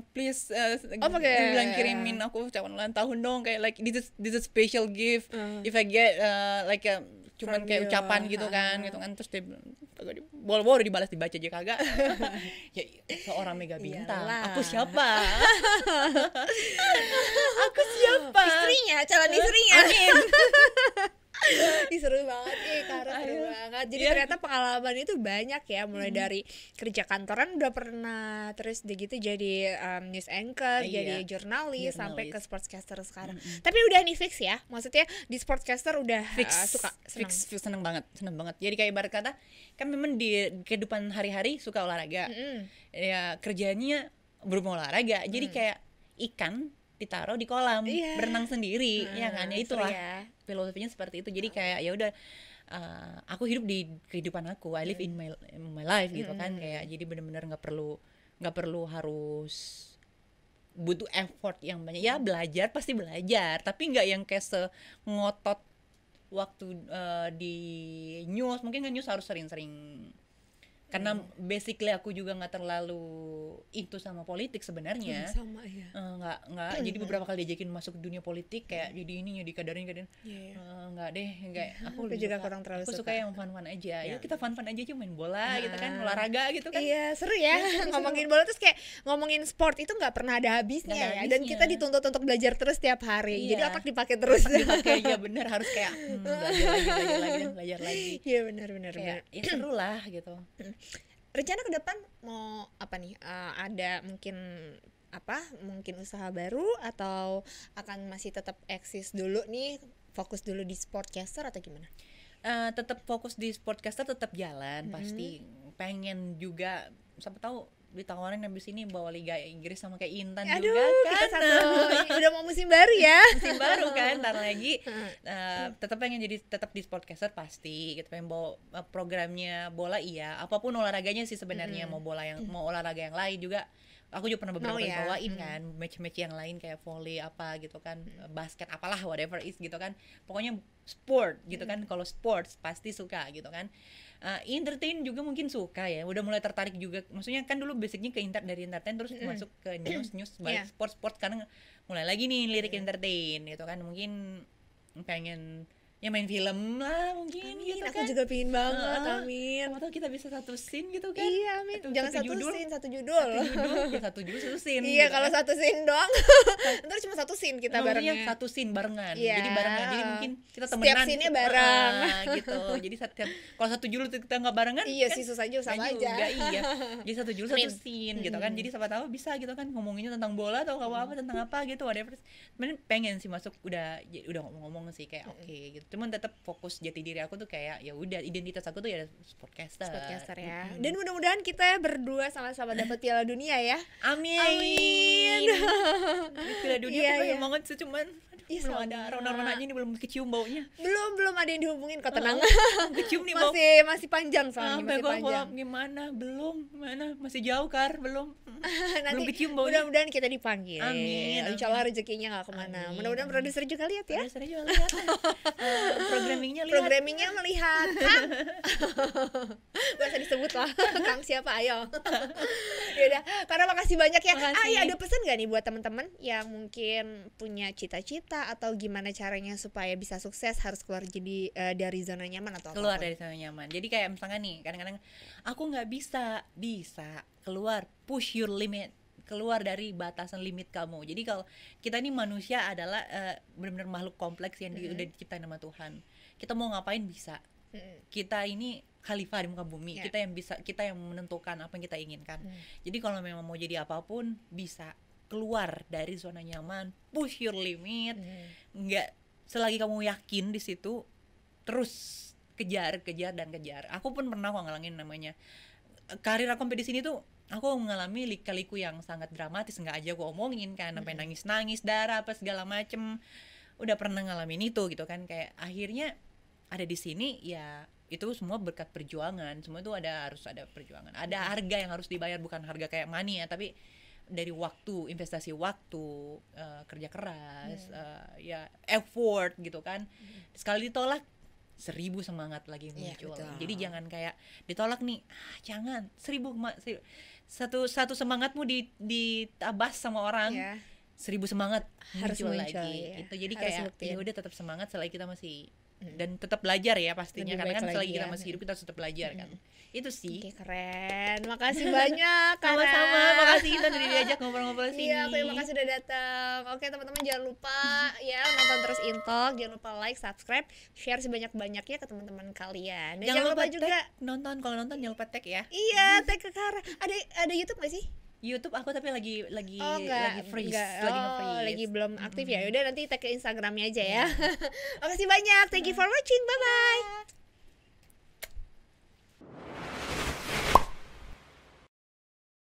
please, pakai bilang kirimin aku ucapan ulang tahun dong, kayak like this is special gift, if I get like cuman From kayak you. ucapan gitu kan, terus dia bilang, kagak boro-boro dibalas, dibaca aja kagak. Ya seorang mega bintang, Iyalah. aku siapa? Aku siapa? Istrinya, calon istrinya. Amin. Ih, seru banget Kara, seru banget. Jadi Iya. ternyata pengalaman itu banyak ya, mulai dari kerja kantoran udah pernah, terus udah gitu jadi news anchor, Iya. jadi jurnalis, sampai ke Jurnalis. sportscaster sekarang. Tapi udah nih fix ya, maksudnya di sportscaster udah suka, senang. fix seneng banget. Jadi kayak ibarat kata kan memang di kehidupan hari-hari suka olahraga. Ya kerjanya berhubung olahraga. Jadi kayak ikan ditaruh di kolam, Iya. berenang sendiri, ya kan? Ya seru itulah ya. filosofinya seperti itu. Jadi kayak ya udah aku hidup di kehidupan aku, I live in my life gitu kan, kayak jadi benar-benar nggak perlu harus butuh effort yang banyak. Ya belajar pasti belajar, tapi nggak yang kayak ngotot waktu di news. Mungkin kan news harus sering-sering, karena basically aku juga nggak terlalu itu sama politik sebenarnya. Sama ya. Nggak jadi beberapa kali diajakin masuk dunia politik kayak jadi ini, jadi kadarin Iya. nggak deh, nggak. Aku Aku lebih juga suka- kurang terlalu aku suka suka. yang fun aja. Yuk kita fun aja, cuma main bola gitu kan, olahraga gitu kan. Iya seru ya, ngomongin bola terus kayak ngomongin sport itu nggak pernah ada habisnya Nggak ada ya, dan habisnya. kita dituntut untuk belajar terus tiap hari, Iya. jadi otak dipakai terus. Dipakai, ya bener, harus kayak belajar lagi. Iya benar. Kayak ya seru lah gitu. Rencana ke depan mau apa nih? Ada mungkin usaha baru, atau akan masih tetap eksis dulu nih, fokus dulu di sportcaster atau gimana? Tetap fokus di sportcaster, tetap jalan pasti. Pengen juga, siapa tahu ditawarin habis ini bawa Liga Inggris sama kayak Intan Aduh, juga kan. kita satu udah mau musim baru ya. Musim baru kan, ntar lagi. Tetap pengen jadi tetap di sportcaster pasti. Kita pengen bawa programnya bola, iya. Apapun olahraganya sih sebenarnya, mau olahraga yang lain juga. Aku juga pernah beberapa kali bawain kan, match-match yang lain kayak volley apa gitu kan, basket apalah, whatever is gitu kan. Pokoknya sport gitu kan. Kalau sports pasti suka gitu kan. Entertain juga mungkin suka ya, udah mulai tertarik juga. Maksudnya kan dulu basicnya dari entertain terus masuk ke news balik sport sekarang mulai lagi nih lirik entertain gitu kan. Mungkin pengen ya main film lah mungkin. Amin, gitu aku kan. juga pingin banget, amin. Siapa tahu kita bisa satu scene gitu kan. Iya, amin. Jangan satu scene, satu judul. Satu scene. Iya, gitu kalau kan. satu scene doang, ntar cuma satu scene kita Maksudnya barengnya. satu scene barengan. Iya. Jadi barengan. Jadi mungkin kita Setiap temenan. scene-nya bareng. Gitu. Jadi kalau satu judul kita nggak barengan. Iya kan sih, susah juga, sama nggak aja. juga, iya. Jadi satu judul satu Amin. scene gitu kan. Jadi siapa tahu bisa gitu kan, ngomonginnya tentang bola atau apa tentang apa gitu, whatever. Sebenarnya pengen sih masuk, udah ngomong sih kayak oke gitu. Cuman tetap fokus jati diri aku tuh kayak ya udah, identitas aku tuh ya sportcaster ya. Dan mudah-mudahan kita berdua sama-sama dapat Piala Dunia ya. Amin. Piala Dunia Iya, aku pengen iya. banget sih, cuman Iya, belum sama. ada Rona-ronanya ini, belum kecium baunya. Belum ada yang dihubungin, kok tenang. Kecium nih bau. masih panjang soalnya, Sampai masih gua panjang. gimana? Mana? Masih jauh Kar, belum. Nanti belum kecium baunya. mudah-mudahan kita dipanggil. Amin. Insya Allah rezekinya nggak kemana. Amin. Mudah-mudahan produser juga lihat ya. Produsernya juga lihat. Programmingnya lihat. Programmingnya melihat, Kang. Gak usah disebut lah. Kang siapa, ayo. Yaudah, karena makasih banyak ya. Makasih. Iya, ada pesan gak nih buat teman-teman yang mungkin punya cita-cita atau gimana caranya supaya bisa sukses, harus keluar jadi dari zona nyaman atau Keluar apapun? dari zona nyaman. Jadi kayak misalkan nih, kadang-kadang aku nggak bisa keluar, push your limit, keluar dari batasan limit kamu. Jadi kalau kita ini manusia adalah benar-benar makhluk kompleks yang udah diciptain sama Tuhan. Kita mau ngapain bisa. Kita ini khalifah di muka bumi. Kita yang bisa, kita yang menentukan apa yang kita inginkan. Jadi kalau memang mau jadi apapun bisa keluar dari zona nyaman, push your limit. Nggak, selagi kamu yakin di situ, terus kejar dan kejar. Aku pun pernah kok ngalangin namanya karir aku sampai di sini tuh. Aku mengalami lika-liku yang sangat dramatis, nggak aja gue omongin kan, sampai nangis-nangis, darah apa segala macem. Udah pernah ngalamin itu gitu kan, kayak akhirnya ada di sini ya itu semua berkat perjuangan. Semua itu harus ada perjuangan. Ada harga yang harus dibayar, bukan harga kayak money ya, tapi dari waktu, investasi waktu, kerja keras, ya effort gitu kan. Sekali ditolak 1000 semangat lagi muncul. Jadi jangan kayak ditolak nih, jangan 1000 satu semangatmu ditabas sama orang, 1000 semangat muncul lagi gitu. Jadi kayak ya udah tetap semangat selagi kita masih dan tetap belajar ya pastinya, karena kan selagi kita masih hidup kita harus tetap belajar kan. Itu sih. Oke, keren. Makasih banyak. Sama-sama. Makasih kita udah diajak ngobrol-ngobrol sini. Iya, terima kasih udah datang. Oke, teman-teman jangan lupa ya nonton terus Intalk, jangan lupa like, subscribe, share sebanyak-banyaknya ke teman-teman kalian. Dan jangan lupa juga nonton, kalau nonton jangan lupa tag ya. Iya, tag ke Kara. Ada YouTube gak sih? YouTube aku tapi lagi freeze, lagi belum aktif ya. Udah nanti tag ke Instagramnya aja ya. Makasih banyak. Thank you for watching. Bye bye.